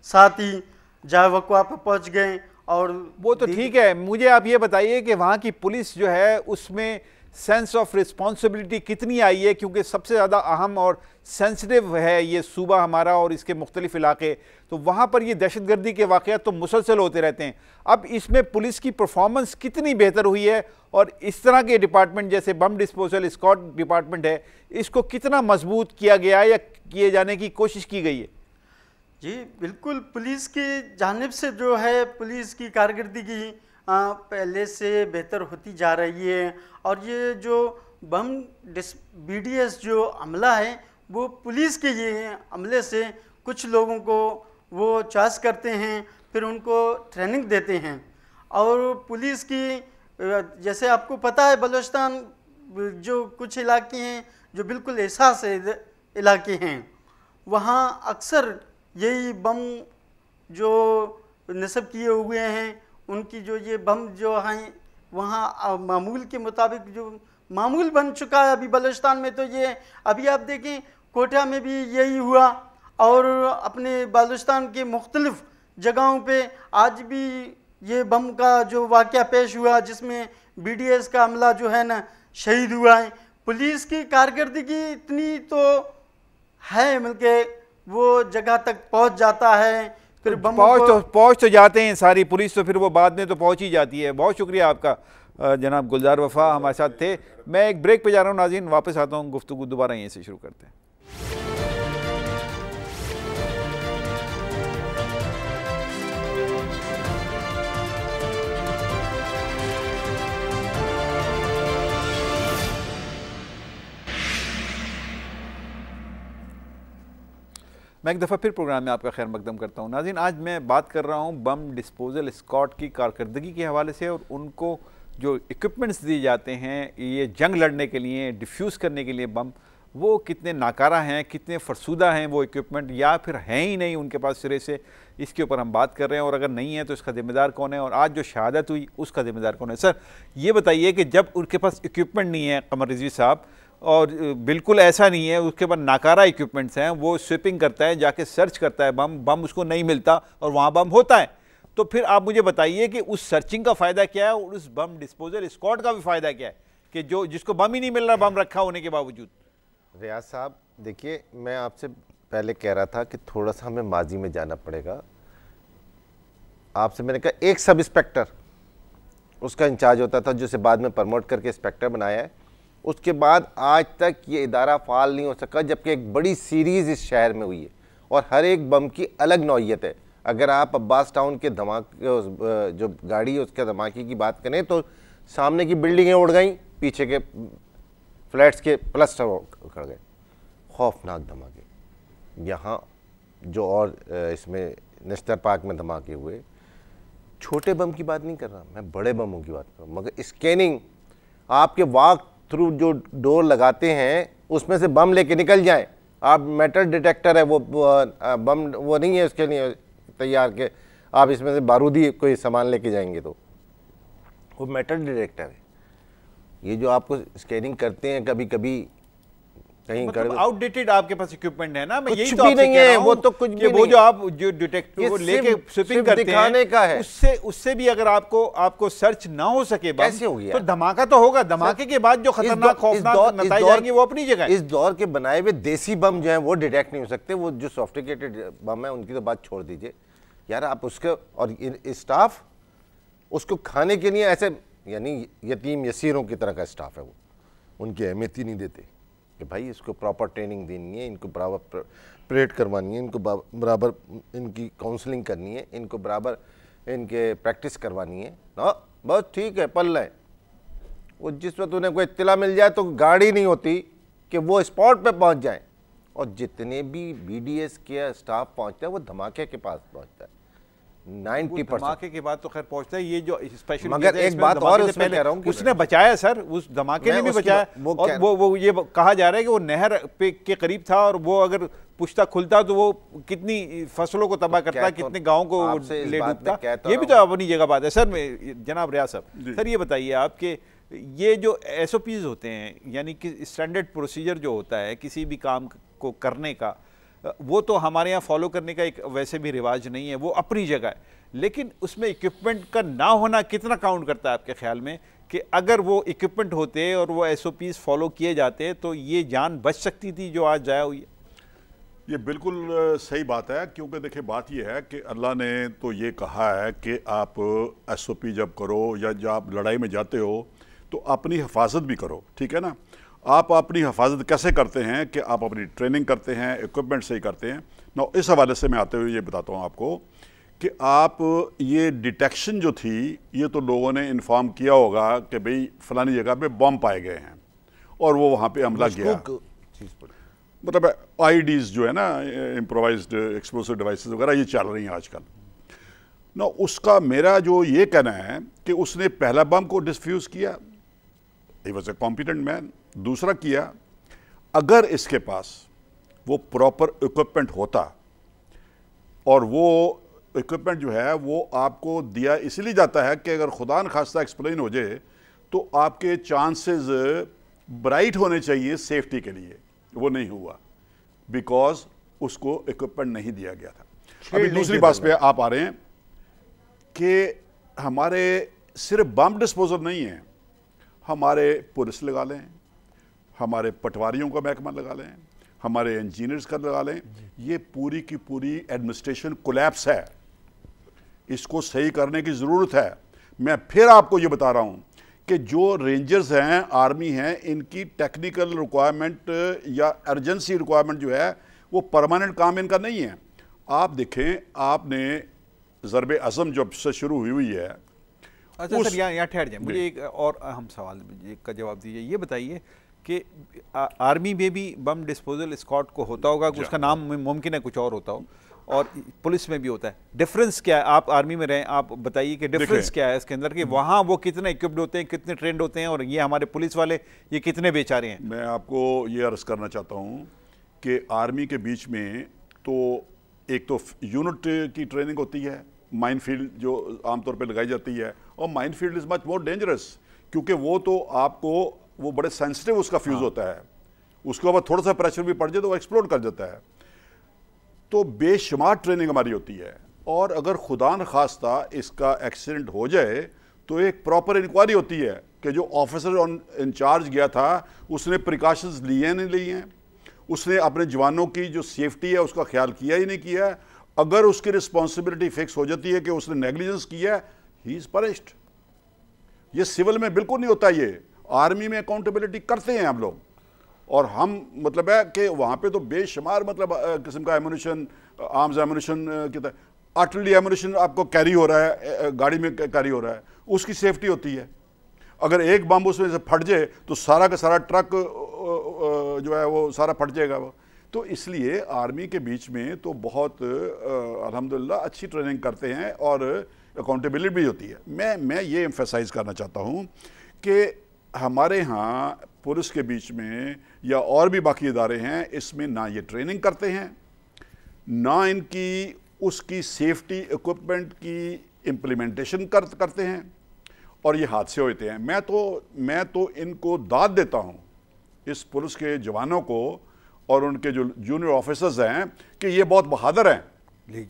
साथ ही जाए वक़्वा पर पहुँच गए। और वो तो ठीक है, मुझे आप ये बताइए कि वहाँ की पुलिस जो है उसमें सेंस ऑफ रिस्पॉन्सिबिलिटी कितनी आई है, क्योंकि सबसे ज़्यादा अहम और सेंसिटिव है ये सूबा हमारा और इसके मुख्तलिफ इलाके, तो वहाँ पर ये दहशतगर्दी के वाक़यात तो मुसलसल होते रहते हैं। अब इसमें पुलिस की परफॉर्मेंस कितनी बेहतर हुई है और इस तरह के डिपार्टमेंट जैसे बम डिस्पोजल स्क्वाड डिपार्टमेंट है, इसको कितना मजबूत किया गया या किए जाने की कोशिश की गई है? जी बिल्कुल, पुलिस की जानिब से जो है पुलिस की कारकर्दगी पहले से बेहतर होती जा रही है। और ये जो बम BDS जो अमला है वो पुलिस के ये अमले से कुछ लोगों को वो चॉइस करते हैं, फिर उनको ट्रेनिंग देते हैं। और पुलिस की जैसे आपको पता है बलूचिस्तान जो कुछ इलाके हैं जो बिल्कुल एहसास इलाके हैं, वहाँ अक्सर यही बम जो नस्ब किए हुए हैं उनकी जो ये बम जो हैं वहाँ मामूल के मुताबिक जो मामूल बन चुका है अभी बलूचिस्तान में। तो ये अभी आप देखें कोटा में भी यही हुआ और अपने बलूचिस्तान के मुख्तलिफ जगहों पे आज भी ये बम का जो वाक़या पेश हुआ जिसमें BDS का अमला जो है ना शहीद हुआ है। पुलिस की कारकर्दगी इतनी तो है, बल्कि वो जगह तक पहुंच जाता है, फिर पहुंच तो जाते हैं सारी पुलिस, तो फिर वो बाद में तो पहुंच ही जाती है। बहुत शुक्रिया आपका जनाब गुलजार वफा हमारे साथ थे। मैं एक ब्रेक पे जा रहा हूँ नाज़रीन, वापस आता हूँ, गुफ्तगू दोबारा यहीं से शुरू करते हैं। मैं एक दफ़ा फिर प्रोग्राम में आपका खैर मकदम करता हूँ नाज़रीन। आज मैं बात कर रहा हूँ बम डिस्पोजल स्क्वाड की कारकर्दगी के हवाले से और उनको जो इक्विपमेंट्स दिए जाते हैं ये जंग लड़ने के लिए, डिफ्यूज़ करने के लिए बम, वो कितने नाकारा हैं, कितने फरसूदा हैं वो इक्विपमेंट, या फिर हैं ही नहीं उनके पास सिरे से, इसके ऊपर हम बात कर रहे हैं। और अगर नहीं है तो इसका ज़िम्मेदार कौन है और आज जो शहादत हुई उसका ज़िम्मेदार कौन है? सर ये बताइए कि जब उनके पास इक्विपमेंट नहीं है कमर रिजवी साहब, और बिल्कुल ऐसा नहीं है, उसके बाद नाकारा इक्विपमेंट्स हैं, वो स्वीपिंग करता है, जाके सर्च करता है बम उसको नहीं मिलता और वहाँ बम होता है, तो फिर आप मुझे बताइए कि उस सर्चिंग का फ़ायदा क्या है और उस बम डिस्पोजल स्क्वाड का भी फ़ायदा क्या है कि जो जिसको बम ही नहीं मिल रहा बम रखा होने के बावजूद? रियाज साहब देखिए, मैं आपसे पहले कह रहा था कि थोड़ा सा हमें माजी में जाना पड़ेगा। आपसे मैंने कहा एक सब इंस्पेक्टर उसका इंचार्ज होता था, जिसे बाद में प्रमोट करके इंस्पेक्टर बनाया है। उसके बाद आज तक ये इदारा फाल नहीं हो सका, जबकि एक बड़ी सीरीज़ इस शहर में हुई है और हर एक बम की अलग नौइयत है। अगर आप अब्बास टाउन के धमाके जो गाड़ी है उसके धमाके की बात करें तो सामने की बिल्डिंगें उड़ गई, पीछे के फ्लैट्स के प्लास्टर उखड़ गए, खौफनाक धमाके। यहाँ जो और इसमें नेशनल पार्क में धमाके हुए, छोटे बम की बात नहीं कर रहा मैं, बड़े बमों की बात कर रहा हूँ। मगर स्कैनिंग, आपके वॉक थ्रू जो डोर लगाते हैं उसमें से बम लेके निकल जाए, आप मेटल डिटेक्टर है वो बम वो नहीं है उसके लिए तैयार के आप इसमें से बारूदी कोई सामान लेके जाएंगे तो वो मेटल डिटेक्टर है। ये जो आपको स्कैनिंग करते हैं कभी कभी कहीं मतलब आउटडेटेड आपके पास इक्विपमेंट है ना, मैं यही कुछ तो भी आपसे नहीं कह रहा है, हूं वो तो कुछ भी वो नहीं, जो आप जो डिटेक्टर को लेके स्वीपिंग सिर्फ करते दिखाने हैं का है। उससे भी अगर आपको सर्च ना हो सके बम, कैसे हो गया? तो धमाका तो होगा, धमाके के बाद जो खतरनाक खौफनाक नतीजे आएंगे वो अपनी जगह है। इस दौर के बनाए हुए देसी बम जो हैं वो डिटेक्ट नहीं हो सकते, वो जो सॉफ्टिकेटेड बम है उनकी तो बात छोड़ दीजिए यार। आप उसके और स्टाफ उसको खाने के लिए ऐसे यानी यतीम यसीरों की तरह का स्टाफ है, वो उनकी अहमियत ही नहीं देते कि भाई इसको प्रॉपर ट्रेनिंग देनी है, इनको बराबर परेड करवानी है, इनको बराबर इनकी काउंसलिंग करनी है, इनको बराबर इनके प्रैक्टिस करवानी है। ना बस ठीक है पल रहे। वो जिस वक्त उन्हें कोई इत्तला मिल जाए तो गाड़ी नहीं होती कि वो स्पॉट पे पहुंच जाए, और जितने भी BDS के स्टाफ पहुंचते हैं वो धमाके के पास पहुंचता है 90%। धमाके के बाद तो खैर पहुंचता है, ये जो स्पेशल मगर एक बात और उसमें कह रहा हूं कि उसने बचाया सर, उस धमाके ने भी बचाया। और वो ये कहा जा रहा है कि वो नहर पे के करीब था और वो अगर पुश्ता खुलता तो वो कितनी फसलों को तबाह करता, कितने गाँव को ले डूबता। ये भी तो अपनी जगह बात है सर। जनाब रियाज साहब, सर ये बताइए आपके ये जो SOPs होते हैं, यानी कि स्टैंडर्ड प्रोसीजर जो होता है किसी भी काम को करने का, वो तो हमारे यहाँ फॉलो करने का एक वैसे भी रिवाज नहीं है, वो अपनी जगह है। लेकिन उसमें इक्विपमेंट का ना होना कितना काउंट करता है आपके ख्याल में, कि अगर वो इक्विपमेंट होते और वो SOPs फॉलो किए जाते तो ये जान बच सकती थी जो आज जाया हुई है? ये बिल्कुल सही बात है, क्योंकि देखिए बात ये है कि अल्लाह ने तो ये कहा है कि आप SOP जब करो या जब आप लड़ाई में जाते हो तो अपनी हिफाजत भी करो, ठीक है ना। आप अपनी हिफाजत कैसे करते हैं कि आप अपनी ट्रेनिंग करते हैं, इक्विपमेंट से ही करते हैं ना। इस हवाले से मैं आते हुए ये बताता हूँ आपको कि आप ये डिटेक्शन जो थी, ये तो लोगों ने इन्फॉर्म किया होगा कि भाई फलानी जगह पे बम पाए गए हैं और वो वहाँ पे हमला किया। मतलब IEDs जो है ना, इम्प्रोवाइज्ड एक्सप्लोसिव डिवाइसेस वगैरह, ये चल रही हैं आजकल ना। उसका मेरा जो ये कहना है कि उसने पहला बम को डिफ्यूज़ किया, he was a competent man. दूसरा किया, अगर इसके पास वो प्रॉपर इक्विपमेंट होता, और वो इक्विपमेंट जो है वो आपको दिया इसलिए जाता है कि अगर खुदा न खास्ता एक्सप्लेन हो जाए तो आपके चांसेस ब्राइट होने चाहिए सेफ्टी के लिए। वो नहीं हुआ बिकॉज उसको इक्विपमेंट नहीं दिया गया था। अभी दूसरी बात पे आप आ रहे हैं कि हमारे सिर्फ बम डिस्पोजल नहीं है, हमारे पुलिस लगा लें, हमारे पटवारियों का महकमा लगा लें, हमारे इंजीनियर्स का लगा लें, ये पूरी की पूरी एडमिनिस्ट्रेशन कोलैप्स है। इसको सही करने की ज़रूरत है। मैं फिर आपको ये बता रहा हूँ कि जो रेंजर्स हैं, आर्मी हैं, इनकी टेक्निकल रिक्वायरमेंट या अर्जेंसी रिक्वायरमेंट जो है वो परमानेंट काम इनका नहीं है। आप देखें, आपने ज़रबे अज़म जब से शुरू हुई है। अच्छा सर, यहाँ ठहर जाए, मुझे एक और अहम सवाल का जवाब दीजिए। ये बताइए कि आर्मी में भी बम डिस्पोजल स्क्वाड को होता होगा, उसका नाम मुमकिन है कुछ और होता हो, और पुलिस में भी होता है। डिफरेंस क्या है? आप आर्मी में रहें, आप बताइए कि डिफरेंस क्या है इसके अंदर, कि वहाँ वो कितने इक्विप्ड होते हैं, कितने ट्रेंड होते हैं, और ये हमारे पुलिस वाले ये कितने बेचारे हैं। मैं आपको ये अर्ज़ करना चाहता हूँ कि आर्मी के बीच में तो एक तो यूनिट की ट्रेनिंग होती है, माइन फील्ड जो आमतौर पे लगाई जाती है, और mine field is much more dangerous, क्योंकि वो तो आपको वो बड़े सेंसिटिव उसका फ्यूज़ होता है, उसके बाद थोड़ा सा प्रेशर भी पड़ जाए तो वो एक्सप्लोड कर जाता है। तो बेशुमार ट्रेनिंग हमारी होती है, और अगर खुदा न खास्ता इसका एक्सीडेंट हो जाए तो एक प्रॉपर इंक्वायरी होती है कि जो ऑफिसर ऑन इंचार्ज गया था उसने प्रिकॉशंस लिए नहीं लिए हैं, उसने अपने जवानों की जो सेफ्टी है उसका ख्याल किया ही नहीं किया है। अगर उसकी रिस्पॉन्सिबिलिटी फिक्स हो जाती है कि उसने नेग्लिजेंस किया है, ही इज़ पनिश्ड। ये सिविल में बिल्कुल नहीं होता, ये आर्मी में अकाउंटेबिलिटी करते हैं हम लोग। और हम मतलब है कि वहाँ पे तो बेशुमार मतलब किस्म का एमुनिशन, आर्म्स एमुनिशन की तरह आर्टिलरी एमुनिशन आपको कैरी हो रहा है, गाड़ी में कैरी हो रहा है, उसकी सेफ्टी होती है। अगर एक बम उसमें से फट जाए तो सारा का सारा ट्रक जो है वो सारा फट जाएगा वो। तो इसलिए आर्मी के बीच में तो बहुत अल्हम्दुलिल्लाह अच्छी ट्रेनिंग करते हैं और अकाउंटेबिलिटी भी होती है। मैं ये एम्फेसाइज करना चाहता हूँ कि हमारे यहाँ पुलिस के बीच में या और भी बाकी इदारे हैं, इसमें ना ये ट्रेनिंग करते हैं, ना इनकी उसकी सेफ्टी इक्विपमेंट की इम्प्लीमेंटेशन करते हैं, और ये हादसे होते हैं। मैं तो इनको दाद देता हूँ इस पुलिस के जवानों को और उनके जो जूनियर ऑफिसर्स हैं कि ये बहुत बहादुर हैं।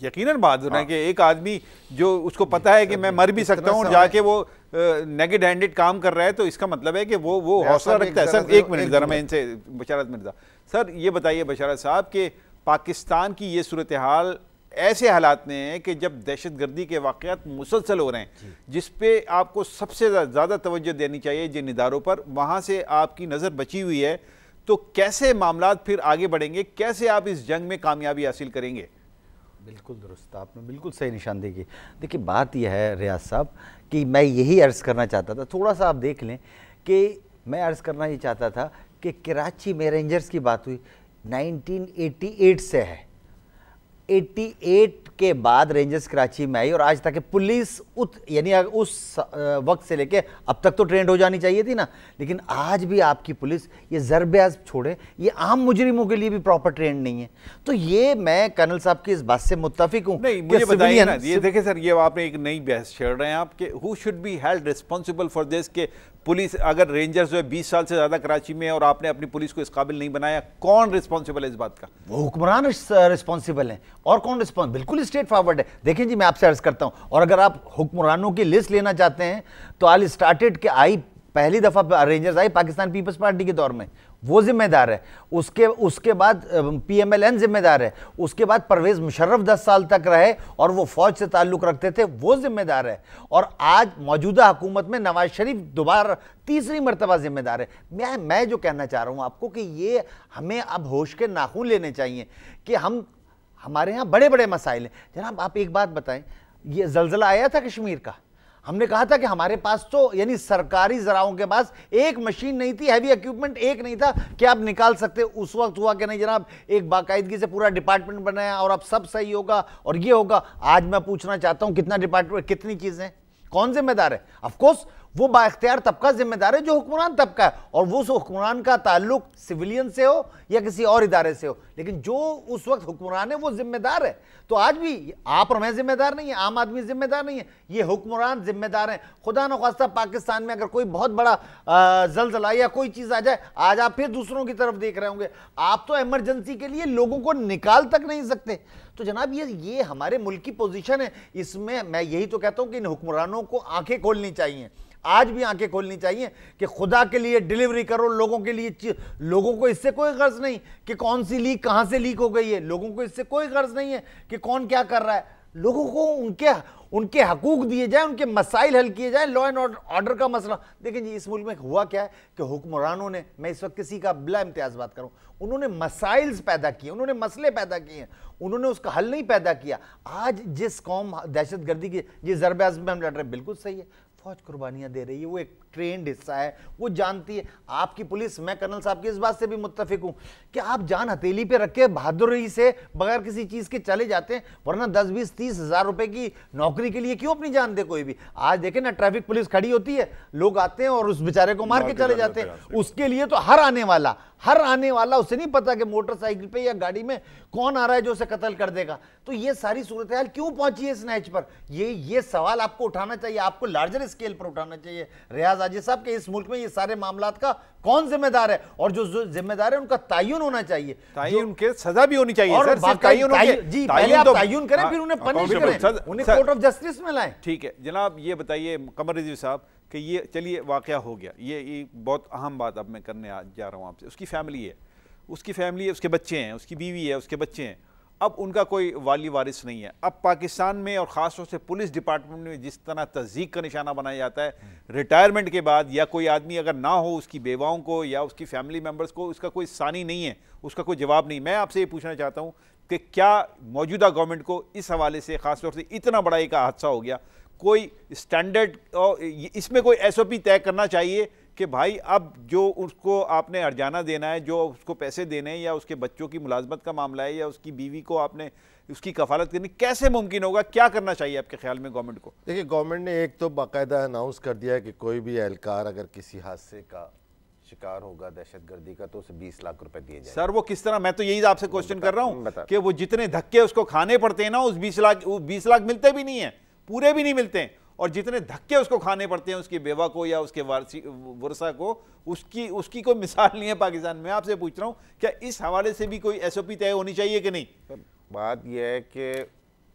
यकीनन बहादुर है कि एक आदमी जो उसको पता है कि मैं मर भी सकता हूँ, जाके वो नेगेड हैंडेड काम कर रहा है, तो इसका मतलब है कि वो हौसला रखता है। सर एक मिनट ज़रा मैं इनसे बशारत मिर्ज़ा सर ये बताइए बशारत साहब कि पाकिस्तान की ये सूरत हाल ऐसे हालात में है कि जब दहशतगर्दी के वाक़यात मुसलसल हो रहे हैं, जिस पे आपको सबसे ज़्यादा तवज्जो देनी चाहिए जिन इदारों पर, वहाँ से आपकी नज़र बची हुई है, तो कैसे मामलात फिर आगे बढ़ेंगे, कैसे आप इस जंग में कामयाबी हासिल करेंगे? बिल्कुल दुरुस्त, आपने बिल्कुल सही निशानदेही की। देखिए बात यह है रियाज साहब कि मैं यही अर्ज़ करना चाहता था, थोड़ा सा आप देख लें कि मैं अर्ज़ करना ये चाहता था कि कराची में रेंजर्स की बात हुई 1988 से है, 88 के बाद रेंजर्स कराची में आई और आज तक पुलिस यानी उस वक्त से लेके अब तक तो ट्रेंड हो जानी चाहिए थी ना, लेकिन आज भी आपकी पुलिस ये ज़रबेज़ छोड़े, ये आम मुजरिमों के लिए भी प्रॉपर ट्रेंड नहीं है। तो ये मैं कर्नल साहब की इस बात से मुत्तफिक हूँ। नहीं, मुझे बताइए ना, ये देखें सर, ये आपने एक नई बहस छेड़ रहे हैं आप कि who should be held responsible for this, के पुलिस अगर रेंजर्स जो है 20 साल से ज़्यादा कराची में है और आपने अपनी पुलिस को इस काबिल नहीं बनाया, कौन रिस्पॉन्सिबल है इस बात का? वो हुक्मरान रिस्पॉन्सिबल हैं, और कौन रिस्पॉन्स, बिल्कुल स्ट्रेट फॉरवर्ड है। देखें जी, मैं आपसे अर्ज करता हूं, और अगर आप हुक्मरानों की लिस्ट लेना चाहते हैं तो ऑल स्टार्टेड के आई, पहली दफा रेंजर्स आई पाकिस्तान पीपल्स पार्टी के दौर में, वो जिम्मेदार है। उसके बाद PMLN जिम्मेदार है। उसके बाद परवेज मुशर्रफ 10 साल तक रहे और वो फौज से ताल्लुक रखते थे, वो जिम्मेदार है। और आज मौजूदा हुकूमत में नवाज शरीफ दोबारा तीसरी मरतबा जिम्मेदार है। मैं जो कहना चाह रहा हूं आपको कि ये हमें अब होश के नाखून लेने चाहिए कि हमारे यहाँ बड़े बड़े मसाइल हैं। जनाब आप एक बात बताएं, ये जलजला आया था कश्मीर का, हमने कहा था कि हमारे पास तो यानी सरकारी जराओं के पास एक मशीन नहीं थी, हैवी इक्विपमेंट एक नहीं था कि आप निकाल सकते। उस वक्त हुआ कि नहीं जनाब, एक बाकायदगी से पूरा डिपार्टमेंट बनाया और अब सब सही होगा और ये होगा। आज मैं पूछना चाहता हूं कितना डिपार्टमेंट, कितनी चीजें, कौन जिम्मेदार है? ऑफ कोर्स वो बाख्तियार तबका जिम्मेदार है जो हुक्मरान तबका है, और वो हुक्मरान का ताल्लुक सिविलियन से हो या किसी और इदारे से हो, लेकिन जो उस वक्त हुक्मरान है वो जिम्मेदार है। तो आज भी आप और मैं जिम्मेदार नहीं है, आम आदमी जिम्मेदार नहीं है, ये हुक्मरान जिम्मेदार हैं। खुदा न खास्ता पाकिस्तान में अगर कोई बहुत बड़ा जलजला या कोई चीज आ जाए, आज आप फिर दूसरों की तरफ देख रहे होंगे। आप तो इमरजेंसी के लिए लोगों को निकाल तक नहीं सकते। तो जनाब ये हमारे मुल्क की पोजीशन है। इसमें मैं यही तो कहता हूं कि इन हुक्मरानों को आंखें खोलनी चाहिए, आज भी आंखें खोलनी चाहिए कि खुदा के लिए डिलीवरी करो लोगों के लिए। लोगों को इससे कोई गर्ज नहीं कि कौन सी लीक कहां से लीक हो गई है, लोगों को इससे कोई गर्ज नहीं है कि कौन क्या कर रहा है। लोगों को उनके हकूक दिए जाए, उनके मसाइल हल किए जाए। लॉ एंड ऑर्डर का मसला देखें जी, इस मुल्क में हुआ क्या है कि हुक्मरानों ने, मैं इस वक्त किसी का बिला इम्तियाज बात करूं, उन्होंने मसाइल्स पैदा किए, उन्होंने मसले पैदा किए, उन्होंने उसका हल नहीं पैदा किया। आज जिस कौम दहशतगर्दी की जिस ज़रबे-आज़म में हम लड़ रहे हैं, बिल्कुल सही है, फौज कुर्बानियां दे रही है, वो एक ट्रेंड हिस्सा है, वो जानती है। आपकी पुलिस, मैं कर्नल साहब की इस बात से भी मुत्तफिक हूं कि आप जान हथेली पे रख के बहादुरी से बगैर किसी चीज के चले जाते हैं, वरना 10, 20, 30 हज़ार रुपए की नौकरी के लिए क्यों अपनी जान दे कोई भी। आज देखें ना, ट्रैफिक पुलिस खड़ी होती है, लोग आते हैं और उस बेचारे को मार के चले जाते हैं। उसके लिए तो हर आने वाला उसे नहीं पता कि मोटरसाइकिल पे या गाड़ी में कौन आ रहा है जो उसे कत्ल कर देगा। तो ये सारी सूरत हाल क्यों पहुंची है स्नैच पर, ये सवाल आपको उठाना चाहिए, आपको लार्जर स्केल पर उठाना चाहिए रियाज आजी साहब के इस मुल्क में ये सारे मामलात का कौन जिम्मेदार है, और जो जिम्मेदार है उनका तायुन होना चाहिए, तायुन के सजा भी होनी चाहिए। और सर, जी पहले आप तायुन करें, फिर उन्हें पनिश करें, उन्हें कोर्ट ऑफ जस्टिस में लाएं। ठीक है जनाब, ये बताइए कमर रिजवी साहब कि ये चलिए वाकया हो गया, ये बहुत अहम बात अब मैं करने जा रहा हूँ आपसे। उसकी फैमिली है, उसके बच्चे हैं, उसकी बीवी है, उसके बच्चे हैं, अब उनका कोई वाली वारिस नहीं है। अब पाकिस्तान में और ख़ास तौर से पुलिस डिपार्टमेंट में जिस तरह तज़ीक का निशाना बनाया जाता है, रिटायरमेंट के बाद या कोई आदमी अगर ना हो, उसकी बेवाओं को या उसकी फैमिली मेम्बर्स को उसका कोई सानी नहीं है, उसका कोई जवाब नहीं। मैं आपसे ये पूछना चाहता हूँ कि क्या मौजूदा गवर्नमेंट को इस हवाले से, ख़ास तौर से इतना बड़ा एक हादसा हो गया, कोई स्टैंडर्ड और इसमें कोई SOP तय करना चाहिए कि भाई अब जो उसको आपने अर्जाना देना है, जो उसको पैसे देने हैं, या उसके बच्चों की मुलाजमत का मामला है, या उसकी बीवी को आपने उसकी कफालत करनी, कैसे मुमकिन होगा, क्या करना चाहिए आपके ख्याल में गवर्नमेंट को? देखिए, गवर्नमेंट ने एक तो बाकायदा अनाउंस कर दिया है कि कोई भी एहलकार अगर किसी हादसे का शिकार होगा दहशतगर्दी का, तो उसे 20 लाख रुपए दिए जाए। सर वो किस तरह, मैं तो यही आपसे क्वेश्चन कर रहा हूँ कि वो जितने धक्के उसको खाने पड़ते हैं ना, उस 20 लाख मिलते भी नहीं है, पूरे भी नहीं मिलते हैं, और जितने धक्के उसको खाने पड़ते हैं उसकी बेवा को या उसके वर्षा को, उसकी कोई मिसाल नहीं है पाकिस्तान में। आपसे पूछ रहा हूँ क्या इस हवाले से भी कोई SOP तय होनी चाहिए कि नहीं? बात यह है कि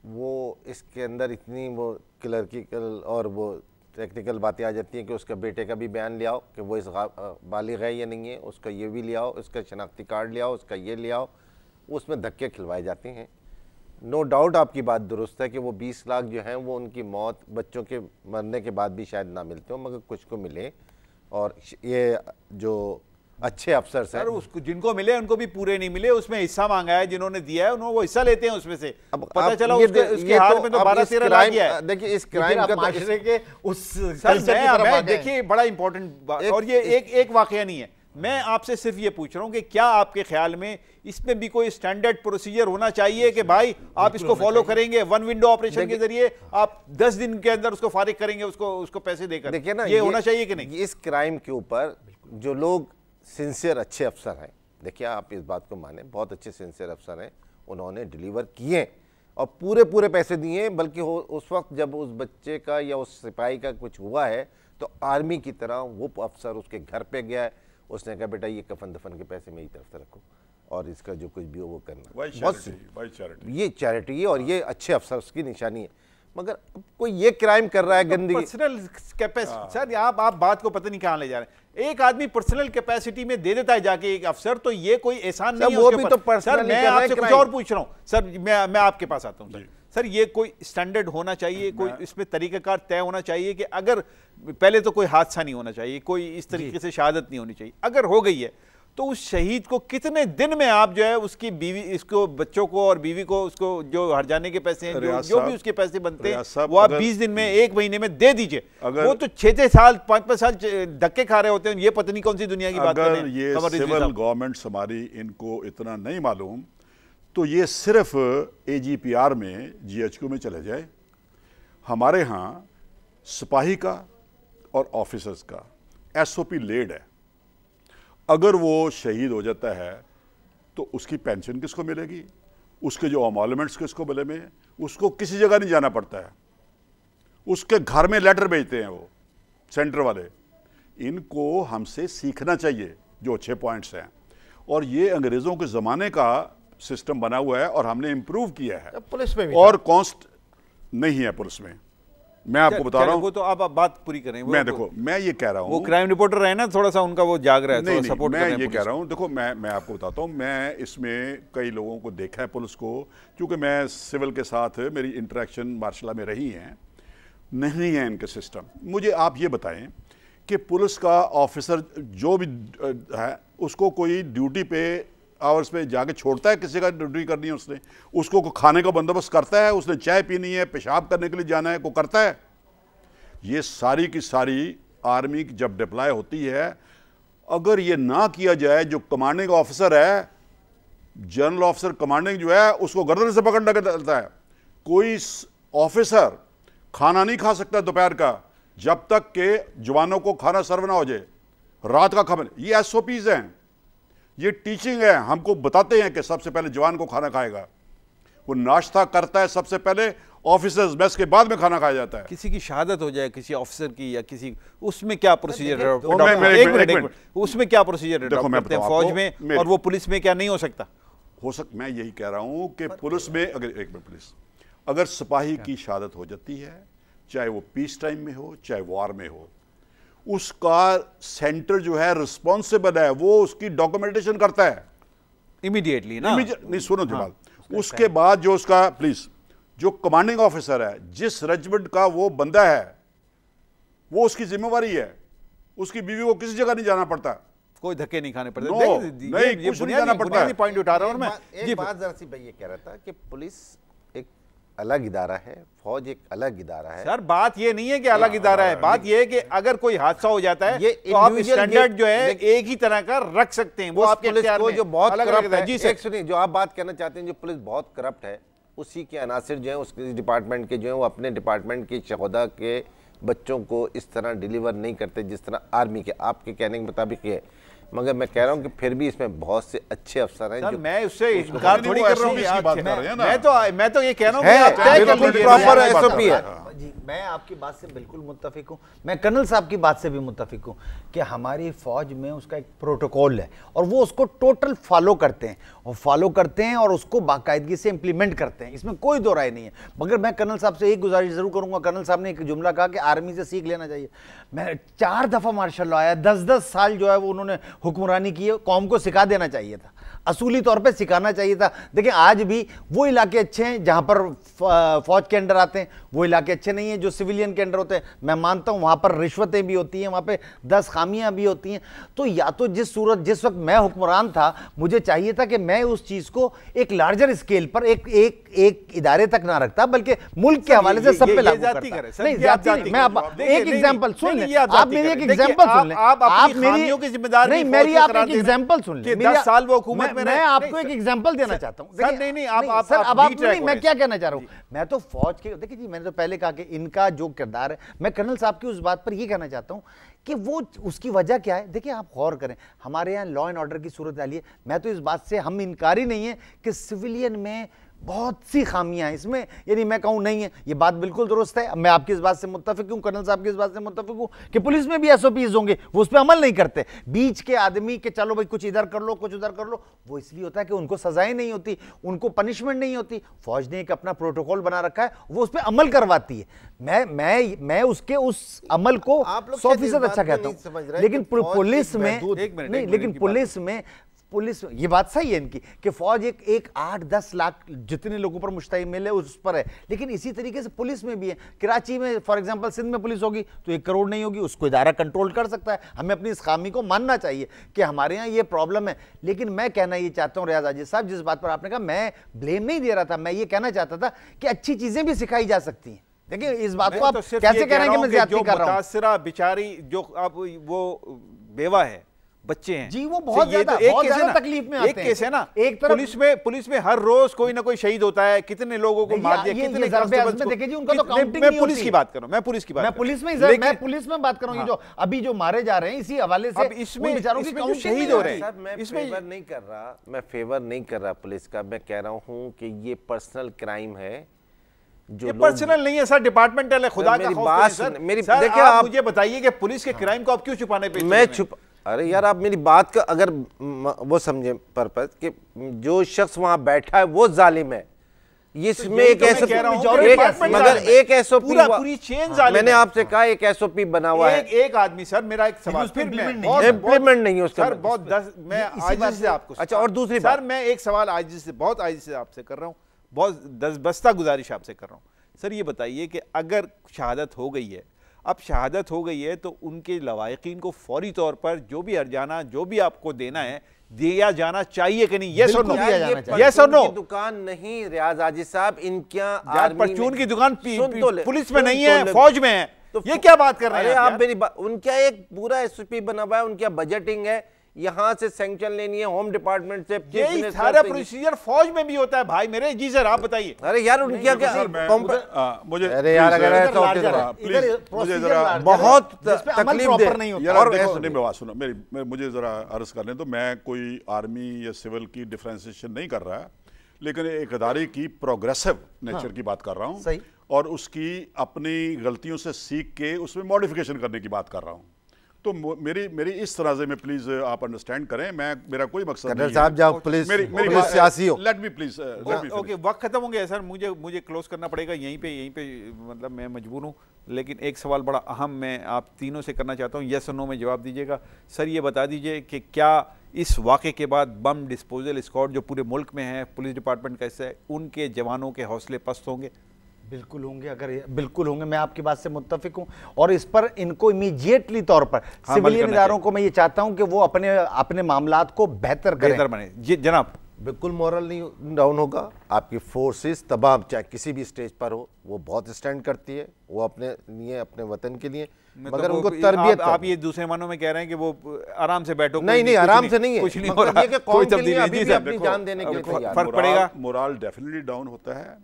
वो इसके अंदर इतनी वो क्लर्किकल और वो टेक्निकल बातें आ जाती हैं कि उसका बेटे का भी बयान ले आओ कि वो इस बालिग है या नहीं है, उसका ये भी ले आओ, उसका शनाख्ती कार्ड ले आओ, उसका ये ले आओ, उसमें धक्के खिलवाए जाते हैं। नो डाउट आपकी बात दुरुस्त है कि वो 20 लाख जो हैं वो उनकी मौत, बच्चों के मरने के बाद भी शायद ना मिलते हो, मगर कुछ को मिले। और ये जो अच्छे अफसर हैं। सर उसको जिनको मिले उनको भी पूरे नहीं मिले, उसमें हिस्सा मांगा है, जिन्होंने दिया है उन्होंने वो हिस्सा लेते हैं उसमें से। अब पता चला उसके हाथ में तो 12-13 लाख गया है। देखिए इस क्राइम का माशरे के उस देखिए बड़ा इंपॉर्टेंट बात, और ये एक वाकया नहीं है, मैं आपसे सिर्फ ये पूछ रहा हूं कि क्या आपके ख्याल में इसमें भी कोई स्टैंडर्ड प्रोसीजर होना चाहिए कि भाई आप इसको फॉलो करेंगे, वन विंडो ऑपरेशन के जरिए आप 10 दिन के अंदर उसको फारिग करेंगे, उसको पैसे देकर? देखिए ना, ये होना चाहिए कि नहीं? इस क्राइम के ऊपर जो लोग सिंसियर अच्छे अफसर हैं, देखिए आप इस बात को माने, बहुत अच्छे सिंसियर अफसर हैं, उन्होंने डिलीवर किए और पूरे पैसे दिए, बल्कि उस वक्त जब उस बच्चे का या उस सिपाही का कुछ हुआ है तो आर्मी की तरह वो अफसर उसके घर पे गया है, उसने कहा बेटा ये कफन दफन के पैसे मेरी तरफ से रखो और इसका जो कुछ भी हो वो करना। ये चैरिटी है और ये अच्छे अफसर उसकी निशानी है। मगर कोई ये क्राइम कर रहा है गंदगी, पर्सनल कैपेसिटी। सर आप बात को पता नहीं कहां ले जा रहे हैं। एक आदमी पर्सनल कैपेसिटी में दे देता है जाके एक अफसर, तो ये कोई एहसान नहीं है वो भी तो सर मैं आपसे कुछ और पूछ रहा हूं सर, मैं आपके पास आता हूं सर, ये कोई स्टैंडर्ड होना चाहिए, कोई इसमें तरीकाकार तय होना चाहिए कि अगर पहले तो कोई हादसा नहीं होना चाहिए, कोई इस तरीके से शहादत नहीं होनी चाहिए, अगर हो गई है तो उस शहीद को कितने दिन में आप जो है उसकी बीवी, इसको बच्चों को और बीवी को, उसको जो हर जाने के पैसे हैं, जो भी उसके पैसे बनते हैं वो आप 20 दिन में, 1 महीने में दे दीजिए। वो तो 6-6 साल 5-5 साल धक्के खा रहे होते हैं, ये पता नहीं कौन सी दुनिया की बात कर रहे हैं। ये सिविल गवर्नमेंट हमारी इनको इतना नहीं मालूम, तो ये सिर्फ AGPR में GHQ में चले जाए। हमारे यहाँ सिपाही का और ऑफिसर्स का SOP लेड है, अगर वो शहीद हो जाता है तो उसकी पेंशन किसको मिलेगी, उसके जो एमोलमेंट्स किसको मिले में, उसको किसी जगह नहीं जाना पड़ता है, उसके घर में लेटर भेजते हैं वो सेंटर वाले। इनको हमसे सीखना चाहिए जो अच्छे पॉइंट्स हैं, और ये अंग्रेज़ों के ज़माने का सिस्टम बना हुआ है और हमने इम्प्रूव किया है। पुलिस में भी और कॉन्स्ट नहीं है पुलिस में, मैं आपको बता रहा हूँ। वो तो आप बात पूरी करें। मैं देखो, मैं ये कह रहा हूँ, वो क्राइम रिपोर्टर है ना, थोड़ा सा उनका वो जाग रहा है, नहीं, सपोर्ट मैं ये कह रहा हूँ, देखो मैं आपको बताता हूँ, मैं इसमें कई लोगों को देखा है पुलिस को, क्योंकि मैं सिविल के साथ मेरी इंटरेक्शन मार्शला में रही हैं, नहीं है इनके सिस्टम। मुझे आप ये बताएं कि पुलिस का ऑफिसर जो भी है उसको कोई ड्यूटी पे आवर्स पे जाके छोड़ता है, किसी का ड्यूटी करनी है उसने, उसको खाने का बंदोबस्त करता है, उसने चाय पीनी है, पेशाब करने के लिए जाना है, को करता है। ये सारी की सारी आर्मी जब डिप्लॉय होती है, अगर ये ना किया जाए, जो कमांडिंग ऑफिसर है, जनरल ऑफिसर कमांडिंग जो है, उसको गर्दन से पकड़ना डलता है। कोई ऑफिसर खाना नहीं खा सकता दोपहर का जब तक के जवानों को खाना सर्व ना हो जाए, रात का खाना। ये SOPs हैं, ये टीचिंग है, हमको बताते हैं कि सबसे पहले जवान को खाना खाएगा, वो नाश्ता करता है सबसे पहले, ऑफिसर्स मेस के बाद में खाना खाया जाता है। किसी की शहादत हो जाए किसी ऑफिसर की या किसी, उसमें क्या प्रोसीजर है? उसमें क्या प्रोसीजर है फौज में और वो पुलिस में क्या नहीं हो सकता? मैं यही कह रहा हूं कि पुलिस में अगर सिपाही की शहादत हो जाती है, चाहे वो पीस टाइम में हो चाहे वॉर में हो, उसका सेंटर जो है रिस्पॉन्सिबल है, वो उसकी डॉक्यूमेंटेशन करता है इमीडिएटली ना। नहीं, सुनो जी बात, उसके बाद जो उसका प्लीज जो कमांडिंग ऑफिसर है, जिस रेजिमेंट का वो बंदा है, वो उसकी जिम्मेवारी है, उसकी बीवी को किसी जगह नहीं जाना पड़ता, कोई धक्के नहीं खाने पड़ते। नहीं, कुछ नहीं जाना पड़ता। पॉइंट उठा रहा हूं मैं। एक बात जरा सी भाई ये कह रहा था कि पुलिस एक अलग इदारा है, फौज एक अलग इदारा है। सर बात ये नहीं है कि अलग इदारा है, बात ये है कि अगर कोई हादसा हो जाता है तो आप स्टैंडर्ड जो है एक ही तरह का रख सकते हैं। वो आपके इख्तियार में जो बहुत करप्ट है, जी सर सुनिए, जो आप बात कहना चाहते हैं, जो पुलिस बहुत करप्ट है, उसी के अनासिर जो है उसके डिपार्टमेंट के जो है वो अपने डिपार्टमेंट के शहदा के बच्चों को इस तरह डिलीवर नहीं करते जिस तरह आर्मी के, आपके कहने के मुताबिक है। मगर मैं कह रहा हूं कि फिर भी इसमें बहुत से अच्छे अफसर हैं। सर मैं उससे इनकार थोड़ी कर रहा हूं, मैं तो ये कह रहा हूं कि प्रॉपर SOP है। जी, मैं आपकी बात से बिल्कुल मुत्तफिक हूँ। मैं कर्नल साहब की बात से भी मुत्तफिक हूँ कि हमारी फौज में उसका एक प्रोटोकॉल है और वो उसको टोटल फॉलो करते हैं और उसको बाकायदगी से इंप्लीमेंट करते हैं, इसमें कोई दो राय नहीं है। मगर मैं कर्नल साहब से एक गुजारिश जरूर करूंगा। कर्नल साहब ने एक जुमला कहा कि आर्मी से सीख लेना चाहिए। मैं 4 दफा मार्शल लॉ आया, 10-10 साल जो है वो उन्होंने हुक्मरानी की है, कौम को सिखा देना चाहिए था। असूली तौर पे सिखाना चाहिए था। देखिए आज भी वो इलाके अच्छे हैं जहां पर फौज के अंडर आते हैं, वो इलाके अच्छे नहीं हैं जो सिविलियन के अंडर होते हैं। मैं मानता हूं वहां पर रिश्वतें भी होती हैं, वहां पे 10 खामियां भी होती हैं। तो या तो जिस वक्त मैं हुक्मरान था मुझे चाहिए था कि मैं उस चीज को एक लार्जर स्केल पर एक इदारे तक ना रखता, बल्कि मुल्क के हवाले से सब पे लागू करता। नहीं जाती नहीं, मैं एक एग्जांपल सुन लें, आप मेरी एक एग्जांपल सुन लें, आप मेरी नहीं मेरी आप एक एग्जांपल सुन लें। 10 साल वो हुकूमत में मैं आपको एक एग्जांपल देना चाहता हूं। सर नहीं आप सर अब आप नहीं, मैं क्या कहना चाह रहा हूं, मैं तो फौज के, देखिए जी मैंने तो पहले कहा कि इनका जो किरदार है, मैं कर्नल साहब की उस बात पर ये कहना चाहता हूं कि वो उसकी वजह क्या है। देखिए आप गौर करें, हमारे यहाँ लॉ एंड ऑर्डर की सूरत हाल है। मैं तो इस बात से हम इनकारी नहीं है कि सिविलियन में बहुत सी खामियां हैं इसमें, यानी मैं कहूं नहीं है, ये बात बिल्कुल दुरुस्त है। मैं आपकी इस बात से मुत्तफिक हूं, कर्नल साहब की इस बात से मुत्तफिक हूं कि पुलिस में भी एसओपीज होंगे, वो उस पर अमल नहीं करते। बीच के आदमी के चलो भाई कुछ इधर कर लो कुछ उधर कर लो, वो इसलिए होता है कि उनको सजाएं नहीं होती, उनको पनिशमेंट नहीं होती। फौज ने एक अपना प्रोटोकॉल बना रखा है, वो उस पर अमल करवाती है। मैं उसके उस अमल को 100% अच्छा कहता हूं, लेकिन पुलिस में नहीं, लेकिन पुलिस ये बात सही है इनकी कि फौज एक 8-10 लाख जितने लोगों पर मुश्तमिल है उस पर है, लेकिन इसी तरीके से पुलिस में भी है। कराची में फॉर एग्जांपल सिंध में पुलिस होगी तो 1 करोड़ नहीं होगी, उसको इदारा कंट्रोल कर सकता है। हमें अपनी इस खामी को मानना चाहिए कि हमारे यहाँ ये प्रॉब्लम है। लेकिन मैं कहना ये चाहता हूँ रियाज आजिज साहब, जिस बात पर आपने कहा, मैं ब्लेम नहीं दे रहा था, मैं ये कहना चाहता था कि अच्छी चीजें भी सिखाई जा सकती हैं। देखिए इस बात को आप कैसे कह रहे हैं कि मैं ज्यादती कर रहा हूं। मुतासिरा बेचारी जो अब वो बेवा है, बच्चे हैं जी, वो बहुत ज्यादा तकलीफ में आते हैं। एक केस है ना, एक पुलिस में हर रोज कोई ना कोई शहीद होता है, कितने लोगों को मार दिया, कितने देखिए जी उनका तो काउंटिंग नहीं होती। पुलिस की बात कर रहा हूं, मैं पुलिस की बात, मैं पुलिस में बात कर रहा हूं। ये जो अभी जो मारे जा रहे हैं इसी हवाले से, इसमें बेचारों की काउंटिंग शहीद हो रहे हैं। मैं फेवर नहीं कर रहा पुलिस का, मैं कह रहा हूं कि ये पर्सनल क्राइम है। ये पर्सनल नहीं है सर, डिपार्टमेंटल है। खुदा का खौफ सर, मेरी देखिए आप मुझे बताइए कि पुलिस के क्राइम को आप क्यों छुपाने पे मैं अरे यार आप मेरी बात का अगर वो समझे पर्पस कि जो शख्स वहां बैठा है वो जालिम है, इसमें एक मगर एक एसओपी पूरी चेन जालिम। मैंने आपसे कहा एक एसओपी बना हुआ है, एक आदमी सर, मेरा एक सवाल फिर इम्प्लीमेंट नहीं है उसका सर, बहुत मैं आजिज़ से आपको, अच्छा और दूसरी सर मैं एक सवाल आजिज़ से, बहुत आजिज़ से आपसे कर रहा हूँ, बहुत दस्तबस्ता गुजारिश आपसे कर रहा हूँ। सर ये बताइए कि अगर शहादत हो गई है, अब शहादत हो गई है तो उनके लवायकीन को फौरी तौर पर जो भी अर्जाना जो भी आपको देना है दिया जाना चाहिए कि नहीं? यस और नो? यस और नो? दुकान नहीं रियाज आजिज साहब, इनका परचून की दुकान पुलिस में नहीं है, फौज में है, तो ये क्या बात कर रहे हैं आप मेरी बात? उनका एक पूरा एसओपी बना हुआ है, उनका बजटिंग है, यहाँ से सैंक्शन लेनी है होम डिपार्टमेंट से, यही सारा प्रोसीजर फौज में भी होता है भाई मेरे। जी सर आप बताइए। अरे यार उनकी मुझे अरे यार मुझे जरा बहुत तकलीफ नहीं होती और नहीं, बात सुनो मेरी, मुझे जरा अर्ज कर लें तो मैं कोई आर्मी या सिविल की डिफरेंशिएशन नहीं कर रहा है, लेकिन एक अदारे की प्रोग्रेसिव नेचर की बात कर रहा हूँ और उसकी अपनी गलतियों से सीख के उसमें मॉडिफिकेशन करने की बात कर रहा हूँ। तो मेरी इस तरह से, मैं प्लीज आप अंडरस्टैंड करें, मेरा कोई मकसद नहीं साहब जाओ प्लीज, मेरी सियासी हो, लेट मी प्लीज ओके वक्त खत्म हो गया सर, मुझे क्लोज करना पड़ेगा यहीं पे मतलब मैं मजबूर हूँ। लेकिन एक सवाल बड़ा अहम मैं आप तीनों से करना चाहता हूँ, यस और नो में जवाब दीजिएगा। सर ये बता दीजिए कि क्या इस वाक़े के बाद बम डिस्पोजल स्क्वाड जो पूरे मुल्क में है, पुलिस डिपार्टमेंट का हिस्सा है, उनके जवानों के हौसले पस्त होंगे? बिल्कुल होंगे, बिल्कुल होंगे, मैं आपकी बात से मुत्तफिक हूं। और इस पर इनको इमीडिएटली तौर पर सिविलियन इदारों को मैं ये चाहता हूं कि वो अपने मामलात को बेहतर बने। जी जनाब। बिल्कुल मॉरल नहीं डाउन होगा, आपकी फोर्सेस तमाम चाहे किसी भी स्टेज पर हो वो बहुत स्टैंड करती है, वो अपने लिए अपने वतन के लिए, मगर उनको तरबियत। आप ये दूसरे मानों में कह रहे हैं कि वो आराम से बैठो? नहीं आराम से नहीं है, कुछ नहीं हो रहा, कोई तब्दीली अपनी जान देने के लिए फर्क पड़ेगा। मोरल डेफिनेटली डाउन होता है,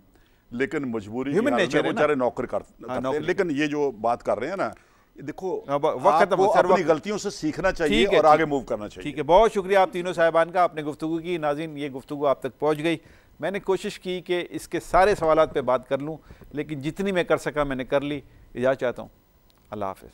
लेकिन मजबूरी बेचारे नौकरी करते हैं। लेकिन ये जो बात कर रहे हैं ना, देखो आपको अपनी गलतियों से सीखना चाहिए और आगे मूव करना चाहिए। ठीक है, बहुत शुक्रिया आप तीनों साहिबान का, आपने गुफ्तगू की। नाज़रीन ये गुफ्तगू आप तक पहुंच गई। मैंने कोशिश की कि इसके सारे सवालात पे बात कर लूं, लेकिन जितनी मैं कर सका मैंने कर ली। इजाज़त चाहता हूं, अल्लाह हाफ़िज़।